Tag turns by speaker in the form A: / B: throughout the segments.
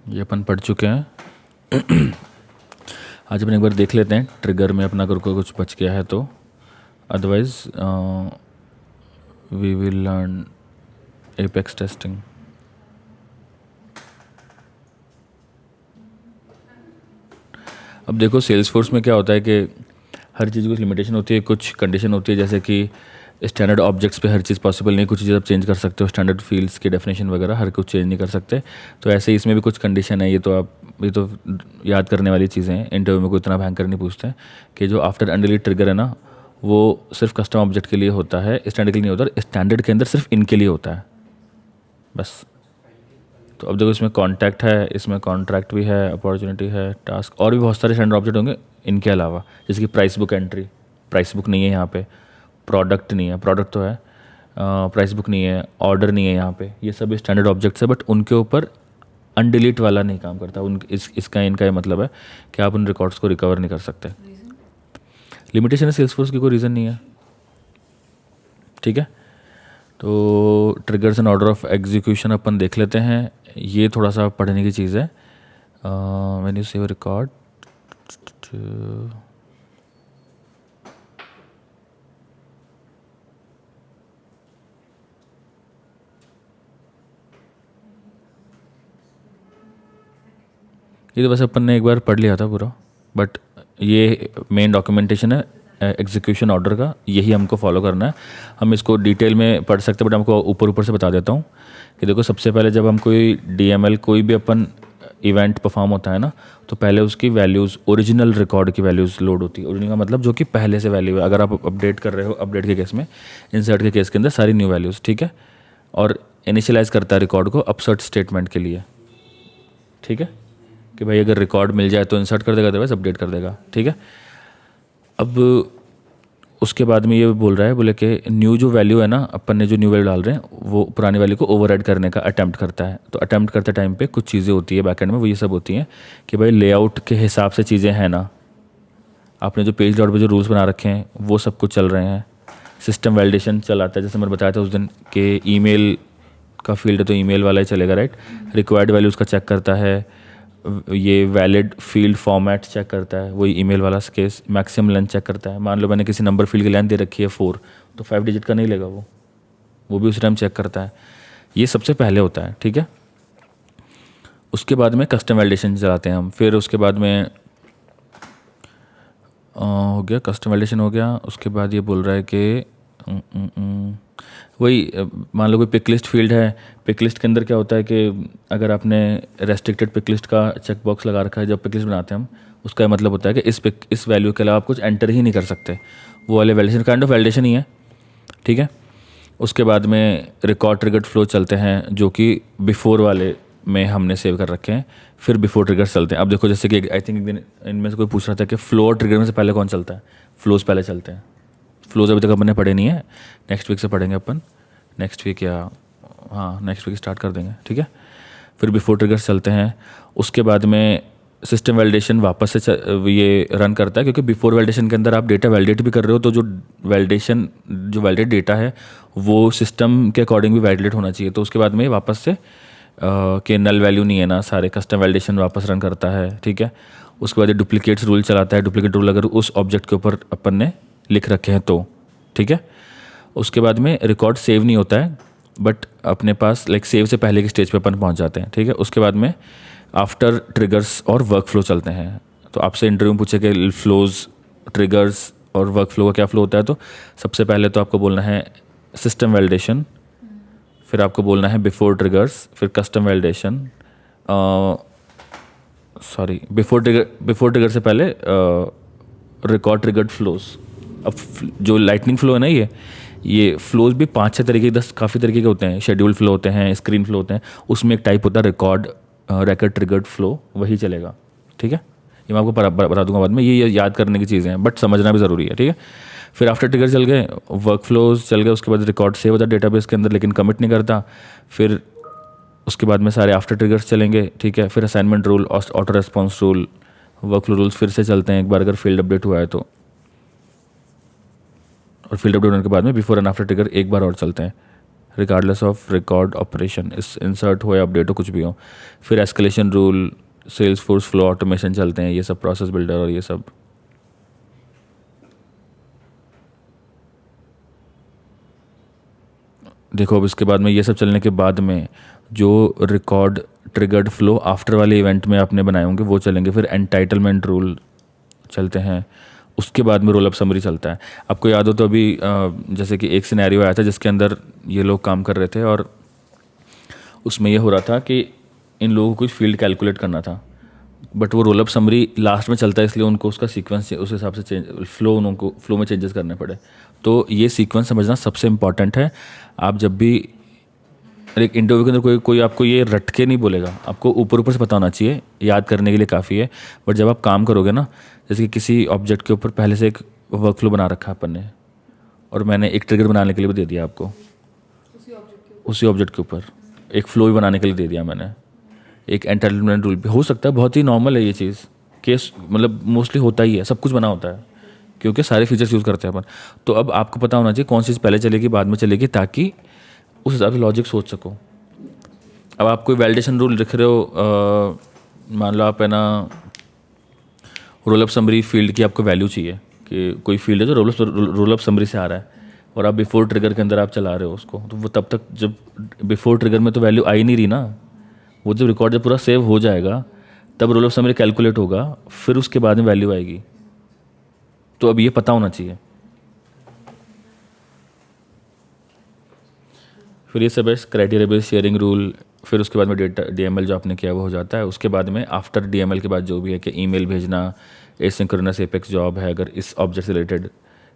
A: ये अपन पढ़ चुके हैं। आज अपन एक बार देख लेते हैं ट्रिगर में अपना अगर कोई कुछ बच गया है तो, otherwise we will learn Apex testing. अब देखो सेल्स फोर्स में क्या होता है कि हर चीज़ की कुछ लिमिटेशन होती है, कुछ कंडीशन होती है, जैसे कि स्टैंडर्ड ऑब्जेक्ट्स पे हर चीज़ पॉसिबल नहीं, कुछ चीज़ आप चेंज कर सकते हो, स्टैंडर्ड फील्ड्स की डेफिनेशन वगैरह हर कुछ चेंज नहीं कर सकते। तो ऐसे ही इसमें भी कुछ कंडीशन है, ये तो याद करने वाली चीज़ें हैं, इंटरव्यू में कोई इतना भयंकर नहीं पूछते हैं कि जो आफ्टर अनडिलीट ट्रिगर है ना वो सिर्फ कस्टम ऑब्जेक्ट के लिए होता है, स्टैंडर्ड के लिए नहीं होता, स्टैंडर्ड के अंदर सिर्फ इनके लिए होता है बस। तो अब देखो इसमें कॉन्टैक्ट है, इसमें कॉन्ट्रैक्ट भी है, अपॉर्चुनिटी है, टास्क, और भी बहुत सारे स्टैंडर्ड ऑब्जेक्ट होंगे इनके अलावा, जैसे कि price book entry, price book नहीं है यहाँ पे, प्रोडक्ट नहीं है, प्रोडक्ट तो है, प्राइस बुक नहीं है, ऑर्डर नहीं है यहाँ पे, ये सब स्टैंडर्ड ऑब्जेक्ट्स है, बट उनके ऊपर अनडिलीट वाला नहीं काम करता। इसका इनका ये मतलब है कि आप उन रिकॉर्ड्स को रिकवर नहीं कर सकते। लिमिटेशन है सेल्स फोर्स की, कोई रीज़न नहीं है, ठीक है। तो triggers and order of execution अपन देख लेते हैं, ये थोड़ा सा पढ़ने की चीज़ है। व्हेन यू सेव रिकॉर्ड, ये तो बस अपन ने एक बार पढ़ लिया था पूरा, बट ये मेन डॉक्यूमेंटेशन है एग्जीक्यूशन ऑर्डर का, यही हमको फॉलो करना है। हम इसको डिटेल में पढ़ सकते हैं, बट हमको ऊपर ऊपर से बता देता हूँ कि देखो सबसे पहले जब हम कोई DML कोई भी अपन इवेंट परफॉर्म होता है ना, तो पहले उसकी वैल्यूज़, ओरिजिनल रिकॉर्ड की वैल्यूज़ लोड होती है। ओरिजिनल का मतलब जो कि पहले से वैल्यू है, अगर आप अपडेट कर रहे हो, अपडेट के केस में, इंसर्ट के केस के अंदर सारी न्यू वैल्यूज़, ठीक है। और इनिशियलाइज़ करता है रिकॉर्ड को अपसर्ट स्टेटमेंट के लिए, ठीक है, कि भाई अगर रिकॉर्ड मिल जाए तो इंसर्ट कर देगा, अदरवाइज अपडेट कर देगा, ठीक है। अब उसके बाद में ये बोल रहा है, बोले कि न्यू जो वैल्यू है ना, अपन ने जो न्यू वैल्यू डाल रहे हैं वो पुरानी वैल्यू को ओवरराइड करने का अटैम्प्ट करता है। तो अटैम्प्ट करते टाइम पे कुछ चीज़ें होती है बैकएंड में, वो ये सब होती हैं कि भाई लेआउट के हिसाब से चीज़ें हैं ना, आपने जो पेज डॉट पे जो रूल्स बना रखे हैं वो सब कुछ चल रहे हैं। सिस्टम वैलिडेशन चलाता है, जैसे मैंने बताया था उस दिन कि ईमेल का फील्ड है तो ईमेल वाला ही चलेगा, राइट। रिक्वायर्ड वैल्यूज़ का चेक करता है, ये वैलिड फील्ड फॉर्मेट चेक करता है, वही ईमेल वाला केस। मैक्सिमम लेंथ चेक करता है, मान लो मैंने किसी नंबर फील्ड की लेंथ दे रखी है 4, तो 5 डिजिट का नहीं लेगा वो भी उस टाइम चेक करता है। ये सबसे पहले होता है, ठीक है। उसके बाद में कस्टम वैलिडेशन चलाते हैं हम, फिर उसके बाद में हो गया कस्टम वैलिडेशन हो गया। उसके बाद ये बोल रहा है कि वही मान लो कोई पिक लिस्ट फील्ड है, पिक लिस्ट के अंदर क्या होता है कि अगर आपने रेस्ट्रिक्टेड पिक लिस्ट का चेक बॉक्स लगा रखा है जब पिक लिस्ट बनाते हैं हम, उसका मतलब होता है कि इस वैल्यू के अलावा आप कुछ एंटर ही नहीं कर सकते, वो वाले वैलिडेशन, काइंड ऑफ वैलिडेशन ही है, ठीक है। उसके बाद में रिकॉर्ड ट्रिगर्ड फ्लो चलते हैं, जो कि बिफोर वाले में हमने सेव कर रखे हैं, फिर बिफोर ट्रिगर्स चलते हैं। अब देखो जैसे कि आई थिंक एक दिन इनमें से कोई पूछ रहा था कि फ्लो और ट्रिगर में से पहले कौन चलता है, फ्लोज पहले चलते हैं। फ्लोज अभी तक अपन ने पढ़े नहीं है, नेक्स्ट वीक से पढ़ेंगे अपन, नेक्स्ट वीक या हाँ नेक्स्ट वीक स्टार्ट कर देंगे, ठीक है। फिर बिफोर ट्रिगर्स चलते हैं। उसके बाद में सिस्टम वैलिडेशन वापस से ये रन करता है, क्योंकि बिफोर वैलिडेशन के अंदर आप डेटा वैलिडेट भी कर रहे हो, तो जो वैलिडेट डेटा है वो सिस्टम के अकॉर्डिंग भी वैलिडेट होना चाहिए। तो उसके बाद में वापस से कि नल वैल्यू नहीं है ना, सारे कस्टम वैलिडेशन वापस रन करता है, ठीक है। उसके बाद डुप्लीकेट्स रूल चलाता है, डुप्लीकेट रूल अगर उस ऑब्जेक्ट के ऊपर अपन ने लिख रखे हैं तो, ठीक है। उसके बाद में रिकॉर्ड सेव नहीं होता है, बट अपने पास लाइक सेव से पहले की स्टेज पे अपन पहुंच जाते हैं, ठीक है। उसके बाद में आफ्टर ट्रिगर्स और वर्क फ्लो चलते हैं। तो आपसे इंटरव्यू में पूछे कि फ्लोज, ट्रिगर्स और वर्क फ्लो का क्या फ्लो होता है, तो सबसे पहले तो आपको बोलना है सिस्टम वैलिडेशन, फिर आपको बोलना है बिफोर ट्रिगर्स, फिर कस्टम वैलिडेशन, बिफोर ट्रिगर से पहले रिकॉर्ड ट्रिगर्ड फ्लोज। अब जो लाइटनिंग फ्लो है ना, ये फ्लोज भी 5-6 तरीके, 10 काफ़ी तरीके के होते हैं। शेड्यूल फ्लो होते हैं, स्क्रीन फ्लो होते हैं, उसमें एक टाइप होता है रिकॉर्ड ट्रिगर्ड फ्लो, वही चलेगा, ठीक है। ये मैं आपको बता दूंगा बाद में, ये याद करने की चीज़ें हैं, बट समझना भी ज़रूरी है, ठीक है। फिर आफ्टर ट्रिगर चल गए, वर्क फ्लोज चल गए, उसके बाद रिकॉर्ड सेव होता है डेटाबेस के अंदर लेकिन कमिट नहीं करता। फिर उसके बाद में सारे आफ्टर ट्रिगर्स चलेंगे, ठीक है। फिर assignment rule, auto response rule, work flow rules फिर से चलते हैं एक बार अगर फील्ड अपडेट हुआ है तो, और फील्ड अपडेट होने के बाद में बिफोर एंड आफ्टर ट्रिगर एक बार और चलते हैं, रिगार्डलेस ऑफ रिकॉर्ड ऑपरेशन, इस इंसर्ट हो या अपडेट हो कुछ भी हो। फिर escalation rule, Salesforce flow automation चलते हैं, ये सब प्रोसेस बिल्डर और ये सब। देखो अब इसके बाद में ये सब चलने के बाद में जो रिकॉर्ड ट्रिगर्ड फ्लो आफ्टर वाले इवेंट में आपने बनाए होंगे वो चलेंगे। फिर एंटाइटलमेंट रूल चलते हैं, उसके बाद में रोल अप समरी चलता है। आपको याद हो तो अभी जैसे कि एक सिनेरियो आया था जिसके अंदर ये लोग काम कर रहे थे और उसमें ये हो रहा था कि इन लोगों को कुछ फील्ड कैलकुलेट करना था, बट वो रोल अप समरी लास्ट में चलता है इसलिए उनको उसका सीक्वेंस उस हिसाब से चेंज उनको फ्लो में चेंजेस करने पड़े। तो ये सीक्वेंस समझना सबसे इम्पॉर्टेंट है। आप जब भी एक इंटरव्यू के अंदर कोई आपको ये रट के नहीं बोलेगा, आपको ऊपर ऊपर से पता होना चाहिए, याद करने के लिए काफ़ी है। बट जब आप काम करोगे ना, जैसे कि किसी ऑब्जेक्ट के ऊपर पहले से एक वर्क फ्लो बना रखा है अपन ने, और मैंने एक ट्रिगर बनाने के लिए भी दे दिया आपको उसी ऑब्जेक्ट के ऊपर, एक फ्लो भी बनाने के लिए दे दिया मैंने, एक एंटाइटलमेंट रूल भी हो सकता है। बहुत ही नॉर्मल है ये चीज़, केस मतलब मोस्टली होता ही है, सब कुछ बना होता है क्योंकि सारे फीचर्स यूज़ करते हैं अपन। तो अब आपको पता होना चाहिए कौन सी चीज़ पहले चलेगी बाद में चलेगी, ताकि उस हिसाब से लॉजिक सोच सको। अब आप कोई वैलिडेशन रूल लिख रहे हो, मान लो आप है ना रोल अप समरी फील्ड की आपको वैल्यू चाहिए कि कोई फील्ड है जो रोल अप समरी से आ रहा है, और आप बिफोर ट्रिगर के अंदर आप चला रहे हो उसको, तो वो तब तक जब बिफोर ट्रिगर में तो वैल्यू आ ही नहीं रही ना, वो जब रिकॉर्ड जब पूरा सेव हो जाएगा तब रोल अप समरी कैलकुलेट होगा, फिर उसके बाद में वैल्यू आएगी। तो अब ये पता होना चाहिए। फिर ये सब है क्राइटेरिया बेस्ड शेयरिंग रूल। फिर उसके बाद में डेटा डीएमएल जो आपने किया वो हो जाता है। उसके बाद में आफ्टर डीएमएल के बाद जो भी है कि ईमेल भेजना, एसिंक्रोनस एपेक्स जॉब है अगर इस ऑब्जेक्ट से related,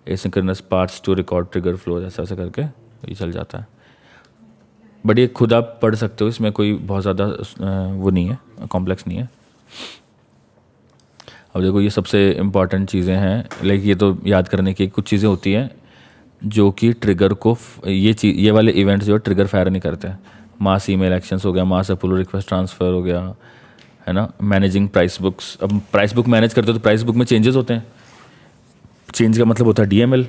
A: asynchronous parts to record trigger flow, ऐसा ऐसा करके ये चल जाता है। बट ये खुद आप पढ़ सकते हो, इसमें कोई बहुत ज़्यादा वो नहीं है, कॉम्प्लेक्स नहीं है। अब देखो ये सबसे इम्पॉर्टेंट चीज़ें हैं, लाइक ये तो याद करने की कुछ चीज़ें होती हैं जो कि ट्रिगर को ये वाले इवेंट्स जो ट्रिगर फायर नहीं करते हैं। मास ईमेल एक्शंस हो गया, मास अप्रूवल रिक्वेस्ट ट्रांसफ़र हो गया, है ना, मैनेजिंग प्राइस बुक्स। अब प्राइस बुक मैनेज करते हो तो प्राइस बुक में चेंजेस होते हैं, चेंज का मतलब होता है डीएमएल,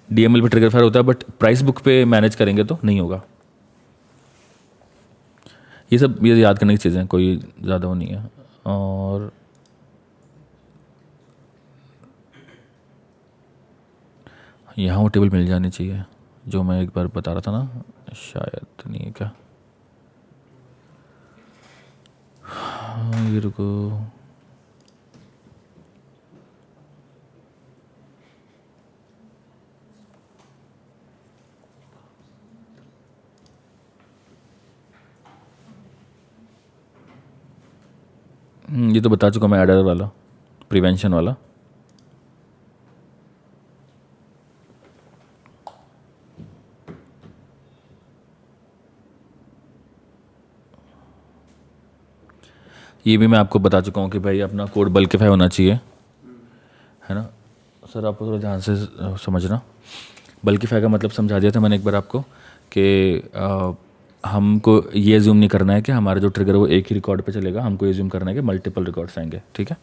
A: डीएमएल पे ट्रिगर फायर होता है, बट प्राइस बुक पे मैनेज करेंगे तो नहीं होगा। ये सब ये याद करने की चीज़ें, कोई ज़्यादा वो नहीं है। और यहाँ वो टेबल मिल जानी चाहिए जो मैं एक बार बता रहा था ना, शायद नहीं है क्या। हाँ ये रुको, ये तो बता चुका मैं, एडर वाला, प्रिवेंशन वाला। ये भी मैं आपको बता चुका हूँ कि भाई अपना कोड बल्किफाई होना चाहिए, है ना। सर आपको थोड़ा ध्यान से समझना, बल्किफाई का मतलब समझा दिया था मैंने एक बार आपको कि हमको ये एज्यूम नहीं करना है कि हमारा जो ट्रिगर है वो एक ही रिकॉर्ड पे चलेगा, हमको एज्यूम करना है कि मल्टीपल रिकॉर्ड्स आएंगे, ठीक है।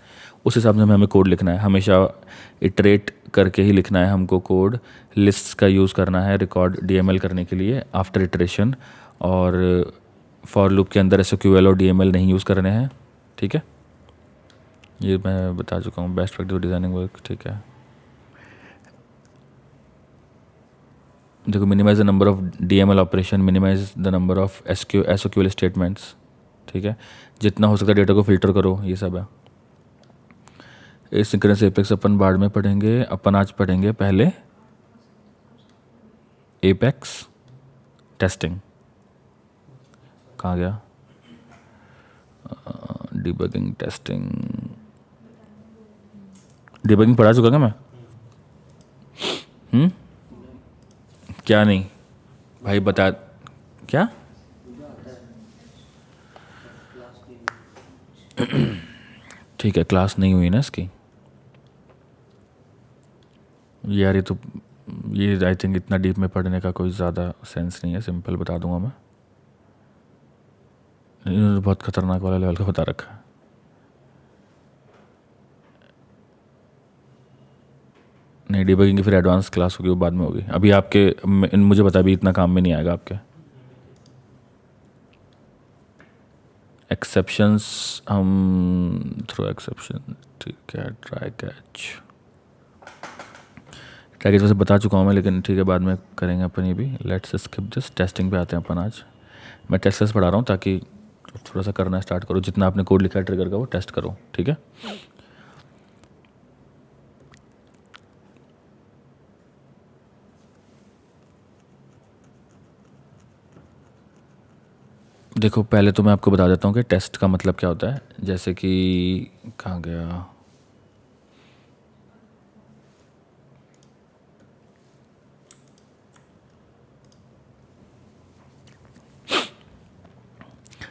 A: उस हिसाब से हमें कोड लिखना है, हमेशा इटरेट करके ही लिखना है हमको कोड। लिस्ट्स का यूज़ करना है रिकॉर्ड डीएमएल करने के लिए आफ्टर इटरेशन, और फॉर लूप के अंदर एसक्यूएल और डीएमएल नहीं यूज़ करने हैं, ठीक है। ये मैं बता चुका हूँ, बेस्ट प्रैक्टिस डिज़ाइनिंग वर्क, ठीक है। देखो minimize the number of DML operation, minimize the number of SQL statements, ठीक है। जितना हो सकता है डेटा को फिल्टर करो, ये सब है। एसिंक्रोनस एपेक्स अपन बाद में पढ़ेंगे, अपन आज पढ़ेंगे पहले एपेक्स टेस्टिंग। कहाँ गया, डिबगिंग टेस्टिंग, डिबगिंग पढ़ा चुका क्या मैं? क्या नहीं भाई बता, क्या ठीक है, क्लास नहीं हुई ना इसकी यार। ये तो ये आई थिंक इतना डीप में पढ़ने का कोई ज़्यादा सेंस नहीं है, सिंपल बता दूंगा मैं। इन्होंने बहुत खतरनाक वाला लेवल का बता रखा है। नहीं डिबगिंग की फिर एडवांस क्लास होगी, वो बाद में होगी। अभी आपके मुझे पता, अभी इतना काम में नहीं आएगा आपके। एक्सेप्शंस हम थ्रो एक्सेप्शन, ठीक है। ट्राई कैच, ट्राई कैच वैसे बता चुका हूँ मैं, लेकिन ठीक है बाद में करेंगे अपन ये भी। लेट्स स्किप दिस, टेस्टिंग पे आते हैं अपन आज। मैं टेस्ट केस पढ़ा रहा हूँ ताकि थोड़ा सा करना स्टार्ट करो, जितना आपने कोड लिखा है ट्रिगर का वो टेस्ट करो, ठीक है। देखो पहले तो मैं आपको बता देता हूँ कि टेस्ट का मतलब क्या होता है। जैसे कि कहाँ गया,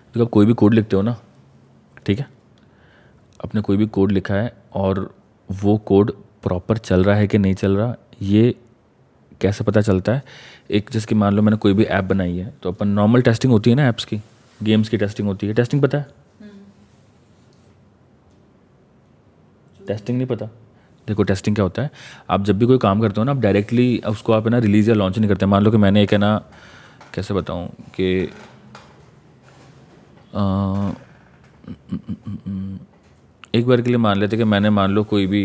A: देखो आप कोई भी कोड लिखते हो ना, ठीक है, आपने कोई भी कोड लिखा है और वो कोड प्रॉपर चल रहा है कि नहीं चल रहा, ये कैसे पता चलता है। एक जैसे कि मान लो मैंने कोई भी ऐप बनाई है, तो अपन नॉर्मल टेस्टिंग होती है ना ऐप्स की, गेम्स की टेस्टिंग होती है। टेस्टिंग पता है? टेस्टिंग नहीं पता? देखो टेस्टिंग क्या होता है, आप जब भी कोई काम करते हो ना, आप डायरेक्टली उसको आप है ना रिलीज़ या लॉन्च नहीं करते। मान लो कि मैंने एक है ना, कैसे बताऊँ कि एक बार के लिए मान लेते कि मैंने मान लो कोई भी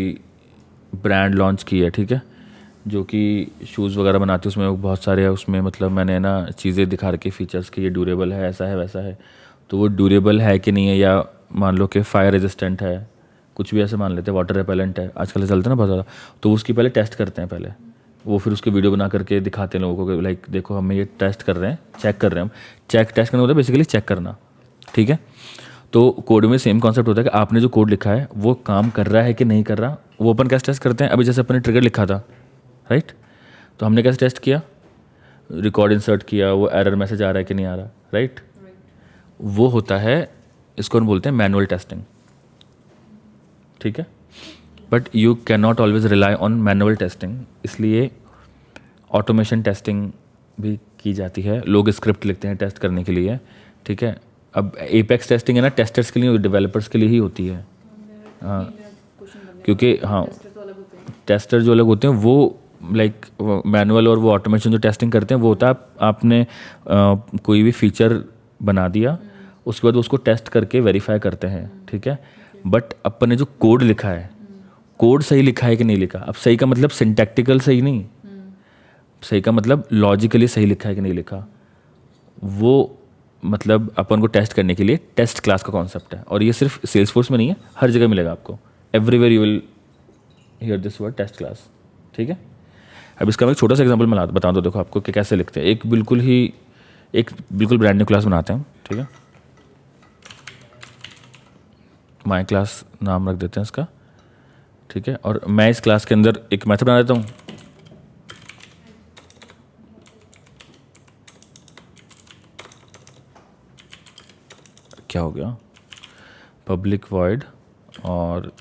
A: ब्रांड लॉन्च की है, ठीक है, जो कि शूज़ वगैरह बनाती है, उसमें बहुत सारे है उसमें, मतलब मैंने ना चीज़ें दिखा रखी फीचर्स कि ये ड्यूरेबल है, ऐसा है वैसा है। तो वो ड्यूरेबल है कि नहीं है, या मान लो कि फायर रेजिस्टेंट है, कुछ भी ऐसे मान लेते हैं, वाटर रेपेलेंट है, आजकल चलते हैं ना बहुत ज़्यादा, तो उसकी पहले टेस्ट करते हैं पहले। वो फिर उसके वीडियो बना करके दिखाते हैं लोगों को कि लाइक देखो हम ये टेस्ट कर रहे हैं, चेक कर रहे हैं हम। टेस्ट करना होता है बेसिकली चेक करना, ठीक है। तो कोड में सेम कॉन्सेप्ट होता है कि आपने जो कोड लिखा है वो काम कर रहा है कि नहीं कर रहा, वो अपन कैसे टेस्ट करते हैं। अभी जैसे अपन ने ट्रिगर लिखा था, राइट, तो हमने कैसे टेस्ट किया, रिकॉर्ड इंसर्ट किया, वो एरर मैसेज आ रहा है कि नहीं आ रहा, राइट। वो होता है, इसको हम बोलते हैं मैनुअल टेस्टिंग, ठीक है। But you can not always rely on manual testing, इसलिए ऑटोमेशन टेस्टिंग भी की जाती है। लोग स्क्रिप्ट लिखते हैं टेस्ट करने के लिए, ठीक है। अब एपेक्स टेस्टिंग है ना, टेस्टर्स के लिए, डेवलपर्स के लिए ही होती है। हाँ, क्योंकि हाँ, टेस्टर जो अलग होते हैं वो लाइक मैनुअल, और वो ऑटोमेशन जो टेस्टिंग करते हैं वो होता है आपने कोई भी फीचर बना दिया, उसके बाद उसको टेस्ट करके वेरीफाई करते हैं, ठीक है। बट अपन ने जो कोड लिखा है, कोड सही लिखा है कि नहीं लिखा, अब सही का मतलब सिंटैक्टिकल सही नहीं, सही का मतलब लॉजिकली सही लिखा है कि नहीं लिखा, वो मतलब अपन को टेस्ट करने के लिए टेस्ट क्लास का कॉन्सेप्ट है। और ये सिर्फ सेल्सफोर्स में नहीं है, हर जगह मिलेगा आपको, everywhere you will hear this word test class, ठीक है। अब इसका मैं एक छोटा सा एग्जांपल मैं बता दो, देखो आपको कि कैसे लिखते हैं। एक बिल्कुल ब्रांड न्यू क्लास बनाते हैं, ठीक है, माई क्लास नाम रख देते हैं इसका, ठीक है। और मैं इस क्लास के अंदर एक मेथड बना देता हूँ, क्या हो गया, पब्लिक वॉइड और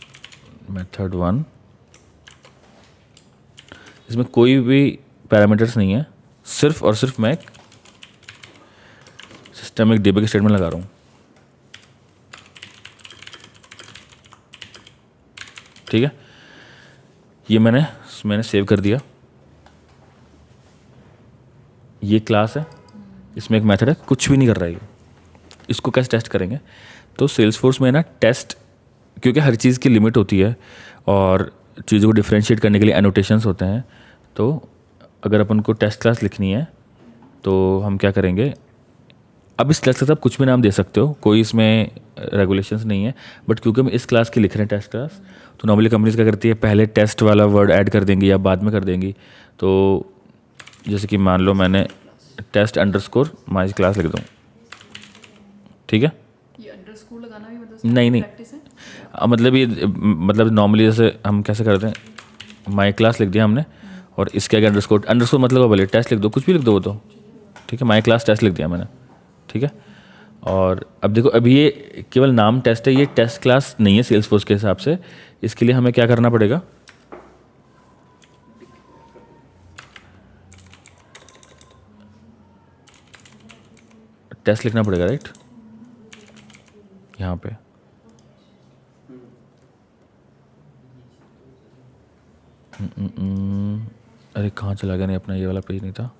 A: मेथड 1, इसमें कोई भी पैरामीटर्स नहीं है, सिर्फ और सिर्फ मैं एक सिस्टम, एक डीबग स्टेटमेंट लगा रहा हूँ, ठीक है। ये मैंने सेव कर दिया, ये क्लास है, इसमें एक मेथड है, कुछ भी नहीं कर रहा है ये। इसको कैसे टेस्ट करेंगे, तो सेल्सफोर्स में ना टेस्ट, क्योंकि हर चीज़ की लिमिट होती है और चीज़ों को डिफ्रेंशिएट करने के लिए एनोटेशंस होते हैं। तो अगर अपन को टेस्ट क्लास लिखनी है तो हम क्या करेंगे, अब इस क्लास का आप कुछ भी नाम दे सकते हो, कोई इसमें रेगुलेशंस नहीं है। बट क्योंकि हम इस क्लास की लिख रहे हैं टेस्ट क्लास, तो नॉर्मली कंपनीज क्या करती है, पहले टेस्ट वाला वर्ड ऐड कर देंगी या बाद में कर देंगी। तो जैसे कि मान लो मैंने टेस्ट अंडरस्कोर माई क्लास लिख दूँ, ठीक है।
B: ये अंडरस्कोर लगाना भी मतलब
A: नहीं नहीं,
B: प्रैक्टिस है।
A: मतलब ये मतलब नॉर्मली जैसे हम कैसे करते हैं, माई क्लास लिख दिया हमने, और इसके आगे अंडरस्कोर, अंडरस्कोर मतलब बोले टेस्ट लिख दो, कुछ भी लिख दो वो तो, ठीक है। माई क्लास टेस्ट लिख दिया मैंने, ठीक है। और अब देखो, अभी ये केवल नाम टेस्ट है, ये टेस्ट क्लास नहीं है सेल्सफोर्स के हिसाब से। इसके लिए हमें क्या करना पड़ेगा, टेस्ट लिखना पड़ेगा, राइट, यहाँ पे। अरे कहाँ चला गया, नहीं अपना ये वाला पेज नहीं था,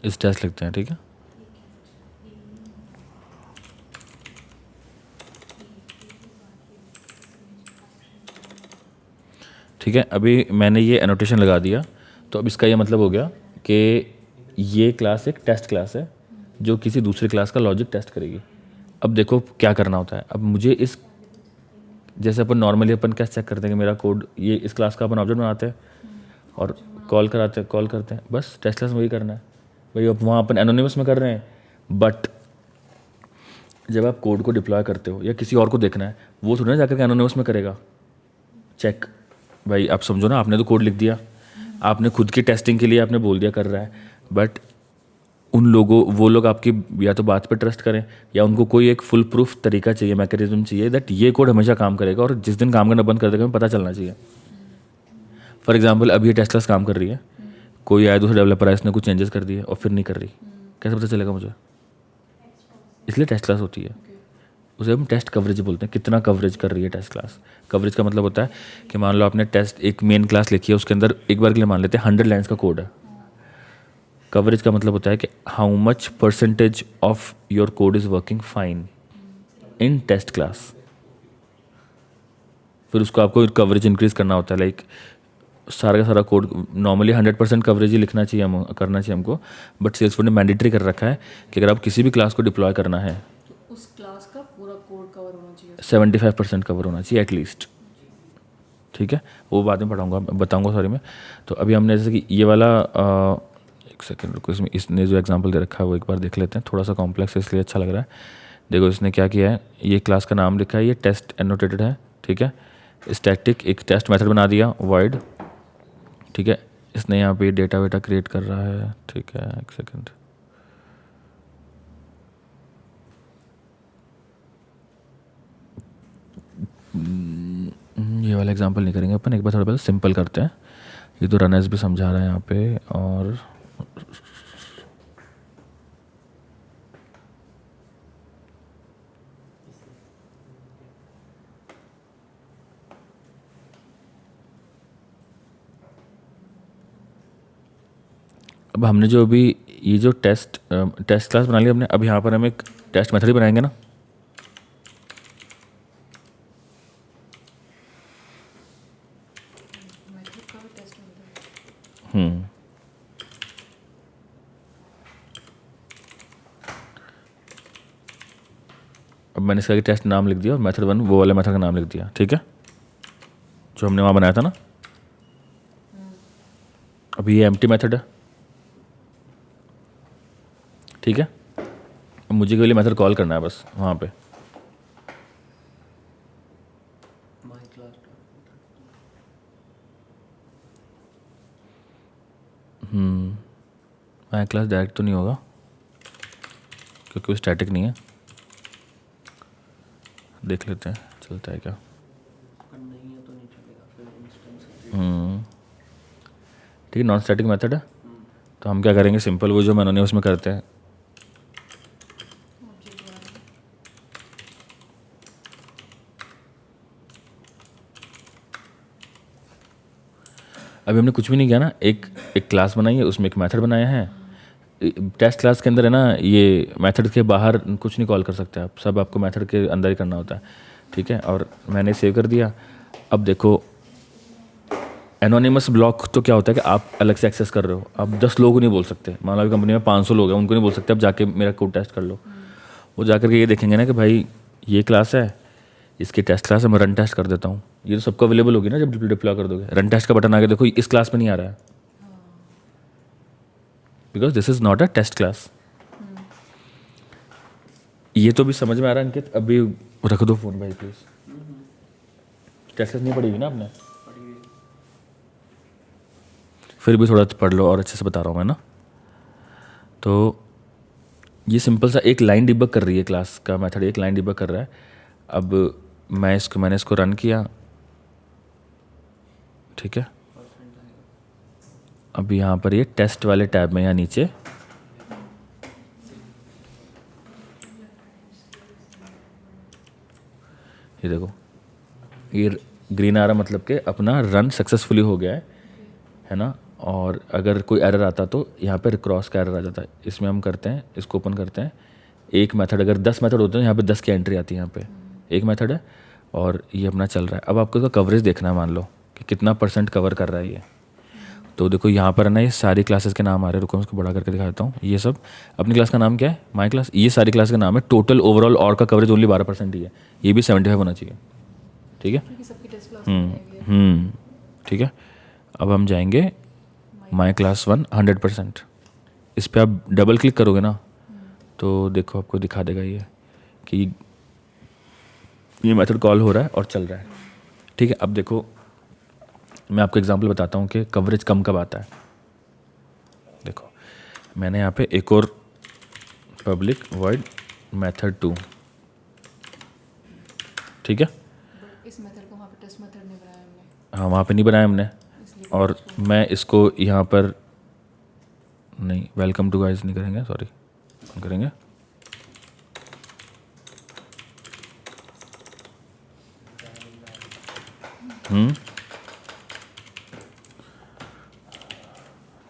A: इस टेस्ट लिखते हैं, ठीक है। ठीक है, अभी मैंने ये एनोटेशन लगा दिया, तो अब इसका ये मतलब हो गया कि ये क्लास एक टेस्ट क्लास है जो किसी दूसरी क्लास का लॉजिक टेस्ट करेगी। अब देखो क्या करना होता है। अब मुझे इस, जैसे अपन नॉर्मली अपन क्या चेक करते हैं कि मेरा कोड ये इस क्लास का अपन ऑब्जेक्ट बनाते हैं और कॉल करते हैं, बस टेस्ट क्लास में वही करना है भाई। अब वहाँ अपन एनोनिमस में कर रहे हैं, बट जब आप कोड को डिप्लॉय करते हो या किसी और को देखना है, वो थोड़ा ना जाकर के एनोनिमस में करेगा चेक। भाई आप समझो ना, आपने तो कोड लिख दिया, आपने खुद की टेस्टिंग के लिए आपने बोल दिया कर रहा है, बट वो लोग आपकी या तो बात पे ट्रस्ट करें या उनको कोई एक फुल प्रूफ तरीका चाहिए, मैकेनिज्म चाहिए दैट ये कोड हमेशा काम करेगा और जिस दिन काम करना बंद कर देगा हमें पता चलना चाहिए। फॉर एग्जाम्पल अभी ये टेस्ट क्लास काम कर रही है, कोई आया दूसरा डेवलपर है, इसने कुछ चेंजेस कर दिए और फिर नहीं कर रही, कैसे पता चलेगा मुझे? इसलिए टेस्ट क्लास होती है, उसे हम टेस्ट कवरेज बोलते हैं। कितना कवरेज कर रही है टेस्ट क्लास। कवरेज का मतलब होता है कि मान लो आपने टेस्ट एक मेन क्लास लिखी है, उसके अंदर एक बार के लिए मान लेते हैं 100 लाइन्स का कोड है। कवरेज का मतलब होता है कि how much percentage of your code is working fine in test class. फिर उसको आपको कवरेज इंक्रीज करना होता है, लाइक सारा का सारा कोड नॉर्मली 100% कवरेज ही लिखना चाहिए, करना चाहिए हमको, बट सेल्सफोर्स ने मैंडेटरी कर रखा है कि अगर आप किसी भी क्लास को डिप्लॉय करना है
B: तो उस क्लास का पूरा कोड कवर होना चाहिए।
A: 75% कवर होना चाहिए एटलीस्ट, ठीक है। वो बाद में बताऊंगा सॉरी मैं। तो अभी हमने जैसे कि ये वाला एक सेकेंड रुको, इसने जो एग्जांपल दे रखा है वो एक बार देख लेते हैं। थोड़ा सा कॉम्प्लेक्स है इसलिए अच्छा लग रहा है। देखो इसने क्या किया है, ये क्लास का नाम लिखा है, ये टेस्ट एनोटेटेड है, ठीक है। स्टैटिक एक टेस्ट मेथड बना दिया वॉइड, ठीक है। इसने यहाँ पे डेटा वेटा क्रिएट कर रहा है, ठीक है। एक सेकेंड, ये वाला एग्जांपल नहीं करेंगे अपन, एक बार थोड़ा पहले सिंपल करते हैं। ये तो रनर्स भी समझा रहा है यहाँ पे, और अब हमने जो अभी ये जो टेस्ट क्लास बना लिया हमने, अब यहाँ पर हम एक टेस्ट मेथड ही बनाएंगे ना।
B: मेथड का भी टेस्ट होता है।
A: अब मैंने इसका टेस्ट नाम लिख दिया और मेथड 1 वो वाले मेथड का नाम लिख दिया, ठीक है, जो हमने वहाँ बनाया था ना। अभी ये एम्प्टी मेथड है, ठीक है। अब मुझे के लिए मेथड कॉल करना है बस वहाँ पे। माई क्लास डायरेक्ट तो नहीं होगा क्योंकि वो स्टैटिक नहीं है। देख लेते हैं चलता है क्या। ठीक है, नॉन स्टैटिक मेथड है। तो हम क्या करेंगे, सिंपल वो जो मैंने उसमें करते हैं, अभी हमने कुछ भी नहीं किया ना। एक क्लास बनाई है, उसमें एक मेथड बनाया है। टेस्ट क्लास के अंदर है ना, ये मेथड के बाहर कुछ नहीं कॉल कर सकते आप, सब आपको मेथड के अंदर ही करना होता है, ठीक है। और मैंने सेव कर दिया। अब देखो एनोनिमस ब्लॉक तो क्या होता है कि आप अलग से एक्सेस कर रहे हो, आप 10 लोगों को नहीं बोल सकते। मान लो अभी कंपनी में 500 लोग हैं, उनको नहीं बोल सकते आप जाके मेरा कोड टेस्ट कर लो। वो जाकर के ये देखेंगे ना कि भाई ये क्लास है, इसकी टेस्ट क्लास है, मैं रन टेस्ट कर देता हूँ। ये तो सबको अवेलेबल होगी ना जब डिप्लॉय कर दोगे। रन टेस्ट का बटन आगे देखो, इस क्लास में नहीं आ रहा है because this is not a test class. ये तो भी समझ में आ रहा है अंकित? अभी रख दो फोन भाई प्लीज। टेस्ट क्लास नहीं पढ़ेगी ना आपने? फिर भी थोड़ा पढ़ लो, और अच्छे से बता रहा हूँ मैं ना। तो ये सिंपल सा एक लाइन डिबग कर रही है, क्लास का मेथड एक लाइन डिबग कर रहा है। अब मैंने इसको रन किया, ठीक है। अब यहाँ पर ये टेस्ट वाले टैब में यहाँ नीचे ये देखो, ये ग्रीन आ रहा, मतलब कि अपना रन सक्सेसफुली हो गया है ना। और अगर कोई एरर आता तो यहाँ पे क्रॉस का एरर आ जाता है। इसमें हम करते हैं, इसको ओपन करते हैं, एक मेथड, अगर 10 मेथड होते हैं यहाँ पे 10 की एंट्री आती है। यहाँ पे एक मेथड है और ये अपना चल रहा है। अब आपको इसका कवरेज देखना है, मान लो कि कितना % कवर कर रहा है ये। तो देखो यहाँ पर है ना, ये सारी क्लासेस के नाम आ रहे हैं। रुको मैं इसको बड़ा करके दिखा देता हूँ। ये सब अपनी क्लास का नाम क्या है, माई क्लास। ये सारी क्लास का नाम है। टोटल ओवरऑल और का कवरेज ओनली 12% ही है। ये भी 75 होना चाहिए, ठीक है।
B: क्योंकि सबकी टेस्ट क्लास बनाई हुई है।
A: ठीक है। अब हम जाएंगे माई क्लास 1 100%। इस पर आप डबल क्लिक करोगे ना तो देखो आपको दिखा देगा ये कि ये मेथड कॉल हो रहा है और चल रहा है, ठीक है। अब देखो मैं आपको एग्जांपल बताता हूँ कि कवरेज कम कब आता है। देखो मैंने यहाँ पे एक और पब्लिक वॉइड मेथड 2, ठीक है।
B: बट इस मेथड को वहाँ पे टेस्ट मेथड नहीं बनाया हमने,
A: हाँ वहाँ पे नहीं बनाया हमने,
B: इसलिए
A: और मैं इसको यहाँ पर नहीं, वेलकम टू गाइस नहीं करेंगे, सॉरी करेंगे।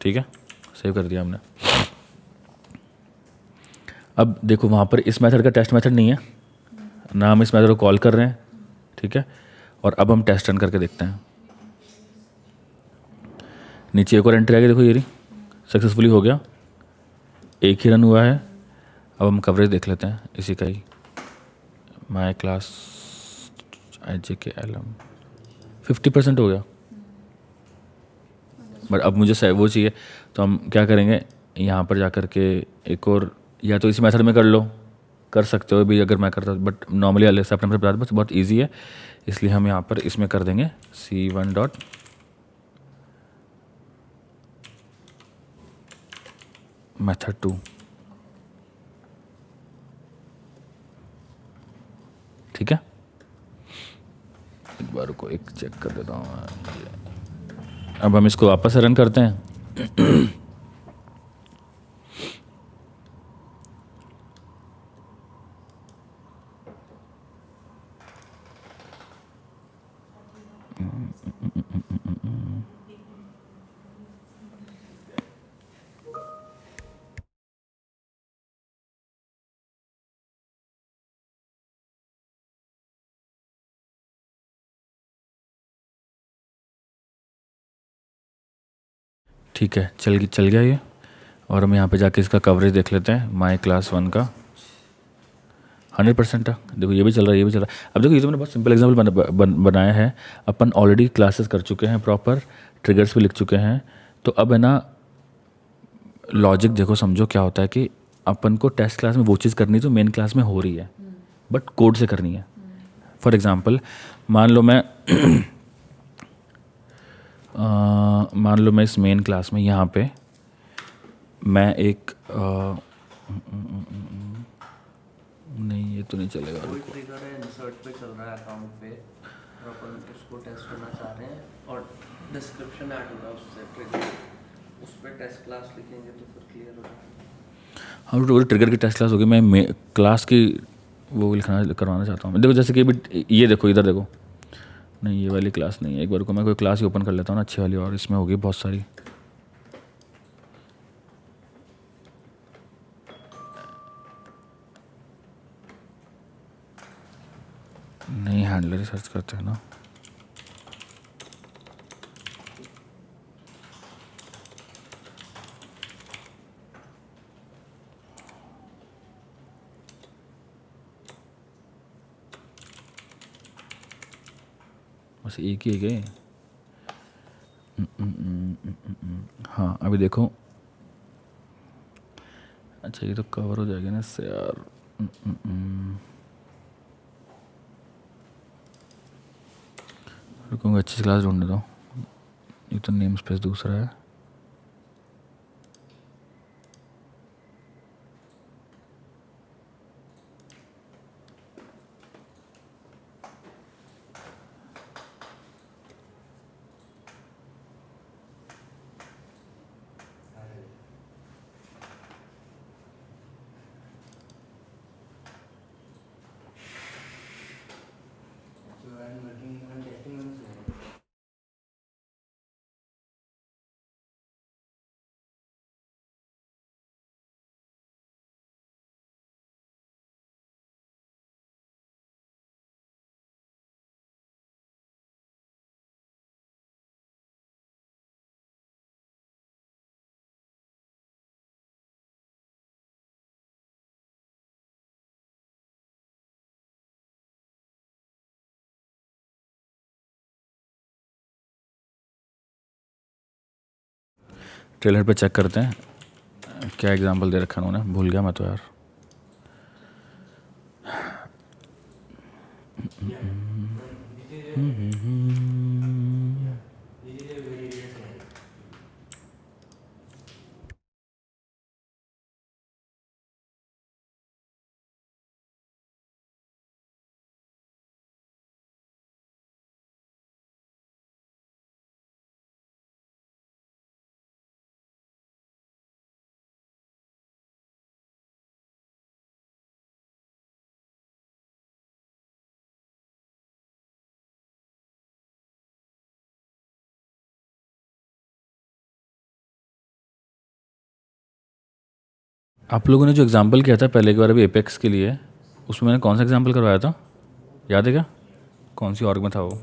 A: ठीक है, सेव कर दिया हमने। अब देखो वहाँ पर इस मेथड का टेस्ट मेथड नहीं है ना, हम इस मेथड को कॉल कर रहे हैं, ठीक है। और अब हम टेस्ट रन करके देखते हैं। नीचे एक और एंट्री आ गई, देखो ये रही, सक्सेसफुली हो गया, एक ही रन हुआ है। अब हम कवरेज देख लेते हैं इसी का ही, माई क्लास IJKLM 50% हो गया। बट अब मुझे वो चाहिए, तो हम क्या करेंगे, यहाँ पर जा कर के एक और, या तो इस मेथड में कर लो, कर सकते हो भी अगर मैं करता, बट नॉर्मली अलग से अपने बता दो, बस बहुत इजी है, इसलिए हम यहाँ पर इसमें कर देंगे C1 डॉट मेथड 2, ठीक है। एक बार को एक चेक कर देता हूँ मैं। अब हम इसको वापस रन करते हैं। ठीक है, चल गया ये। और हम यहाँ पे जाके इसका कवरेज देख लेते हैं, माई क्लास 1 का 100% है। देखो ये भी चल रहा है, ये भी चल रहा है। अब देखो ये तो मैंने बहुत सिंपल एग्जाम्पल बनाया है। अपन ऑलरेडी क्लासेस कर चुके हैं, प्रॉपर ट्रिगर्स भी लिख चुके हैं। तो अब है ना, लॉजिक देखो, समझो क्या होता है कि अपन को टेस्ट क्लास में वो चीज़ करनी जो मेन क्लास में हो रही है, बट कोड से करनी है। फॉर एग्ज़ाम्पल मान लो मैं मान लो मैं इस मेन क्लास में यहाँ पे मैं एक नहीं, ये तो नहीं चलेगा।
C: कोई ट्रिगर है इंसर्ट पे चल रहा है अकाउंट पे, और अपन उसको टेस्ट करना चाह रहे हैं, और डिस्क्रिप्शन ऐड हो रहा है उससे ट्रिगर, उस पर टेस्ट क्लास लिखेंगे तो फिर क्लियर हो जाएगा।
A: हाँ तो ट्रिगर की टेस्ट क्लास होगी, मैं क्लास की वो लिखना करवाना चाहता हूँ। देखो जैसे कि अभी ये देखो, इधर देखो, नहीं ये वाली क्लास नहीं है। एक बार को मैं कोई क्लास ही ओपन कर लेता हूँ ना अच्छी वाली, और इसमें होगी बहुत सारी। नहीं, हैंडलर सर्च करते हैं ना। बस एक ही है गए। हाँ अभी देखो, अच्छा ये तो कवर हो जाएगा ना इससे यार। रुकूंगा, अच्छी क्लास ढूंढने दो। ये तो नेम स्पेस दूसरा है। ट्रेलर पे चेक करते हैं क्या एग्जांपल दे रखा है उन्होंने, भूल गया मैं तो यार। आप लोगों ने जो एग्जांपल किया था पहले एक बार अभी एपेक्स के लिए, उसमें मैंने कौन सा एग्जांपल करवाया था, याद है क्या? कौन सी ऑर्ग में था वो?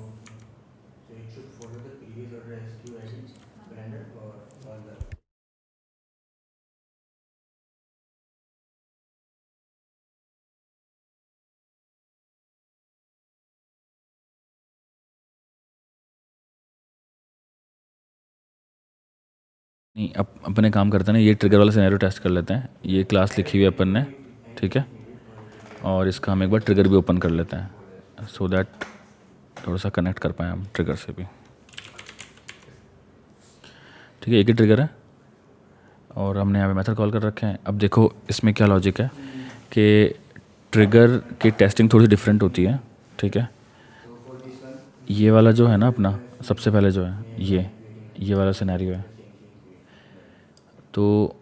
A: नहीं, अब अपने काम करते हैं ना, ये ट्रिगर वाला सिनेरियो टेस्ट कर लेते हैं। ये क्लास लिखी हुई है अपन ने, ठीक है, और इसका हम एक बार ट्रिगर भी ओपन कर लेते हैं सो दैट थोड़ा सा कनेक्ट कर पाएँ हम ट्रिगर से भी। ठीक है, एक ही ट्रिगर है और हमने यहाँ पे मेथड कॉल कर रखे हैं। अब देखो इसमें क्या लॉजिक है कि ट्रिगर की टेस्टिंग थोड़ी डिफरेंट होती है, ठीक है। ये वाला जो है ना अपना, सबसे पहले जो है ये वाला सिनेरियो है, तो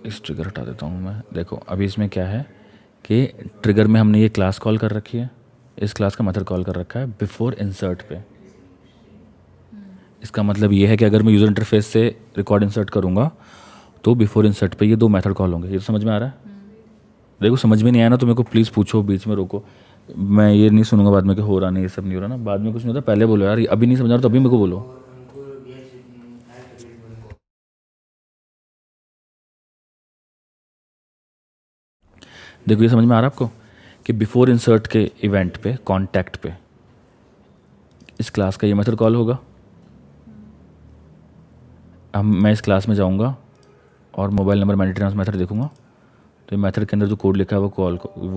A: इस ट्रिगर हटा देता हूँ मैं। देखो अभी इसमें क्या है कि ट्रिगर में हमने ये क्लास कॉल कर रखी है, इस क्लास का मेथड कॉल कर रखा है बिफोर इंसर्ट पे। इसका मतलब ये है कि अगर मैं यूज़र इंटरफेस से रिकॉर्ड इंसर्ट करूँगा तो बिफोर इंसर्ट पे ये दो मेथड कॉल होंगे। ये तो समझ में आ रहा है? देखो समझ में नहीं आया ना तो मेरे को प्लीज़ पूछो, बीच में रोको, मैं ये नहीं सुनूंगा बाद में कि हो रहा नहीं, ये सब नहीं हो रहा ना, बाद में कुछ नहीं होता, पहले बोलो यार, अभी नहीं समझ रहा तो अभी मेरे को बोलो। देखो ये समझ में आ रहा है आपको कि बिफोर इंसर्ट के इवेंट पे, कॉन्टैक्ट पे, इस क्लास का ये मेथड कॉल होगा। अब मैं इस क्लास में जाऊंगा और मोबाइल नंबर मेंटेनेंस मेथड देखूंगा तो ये मेथड के अंदर जो कोड लिखा है वो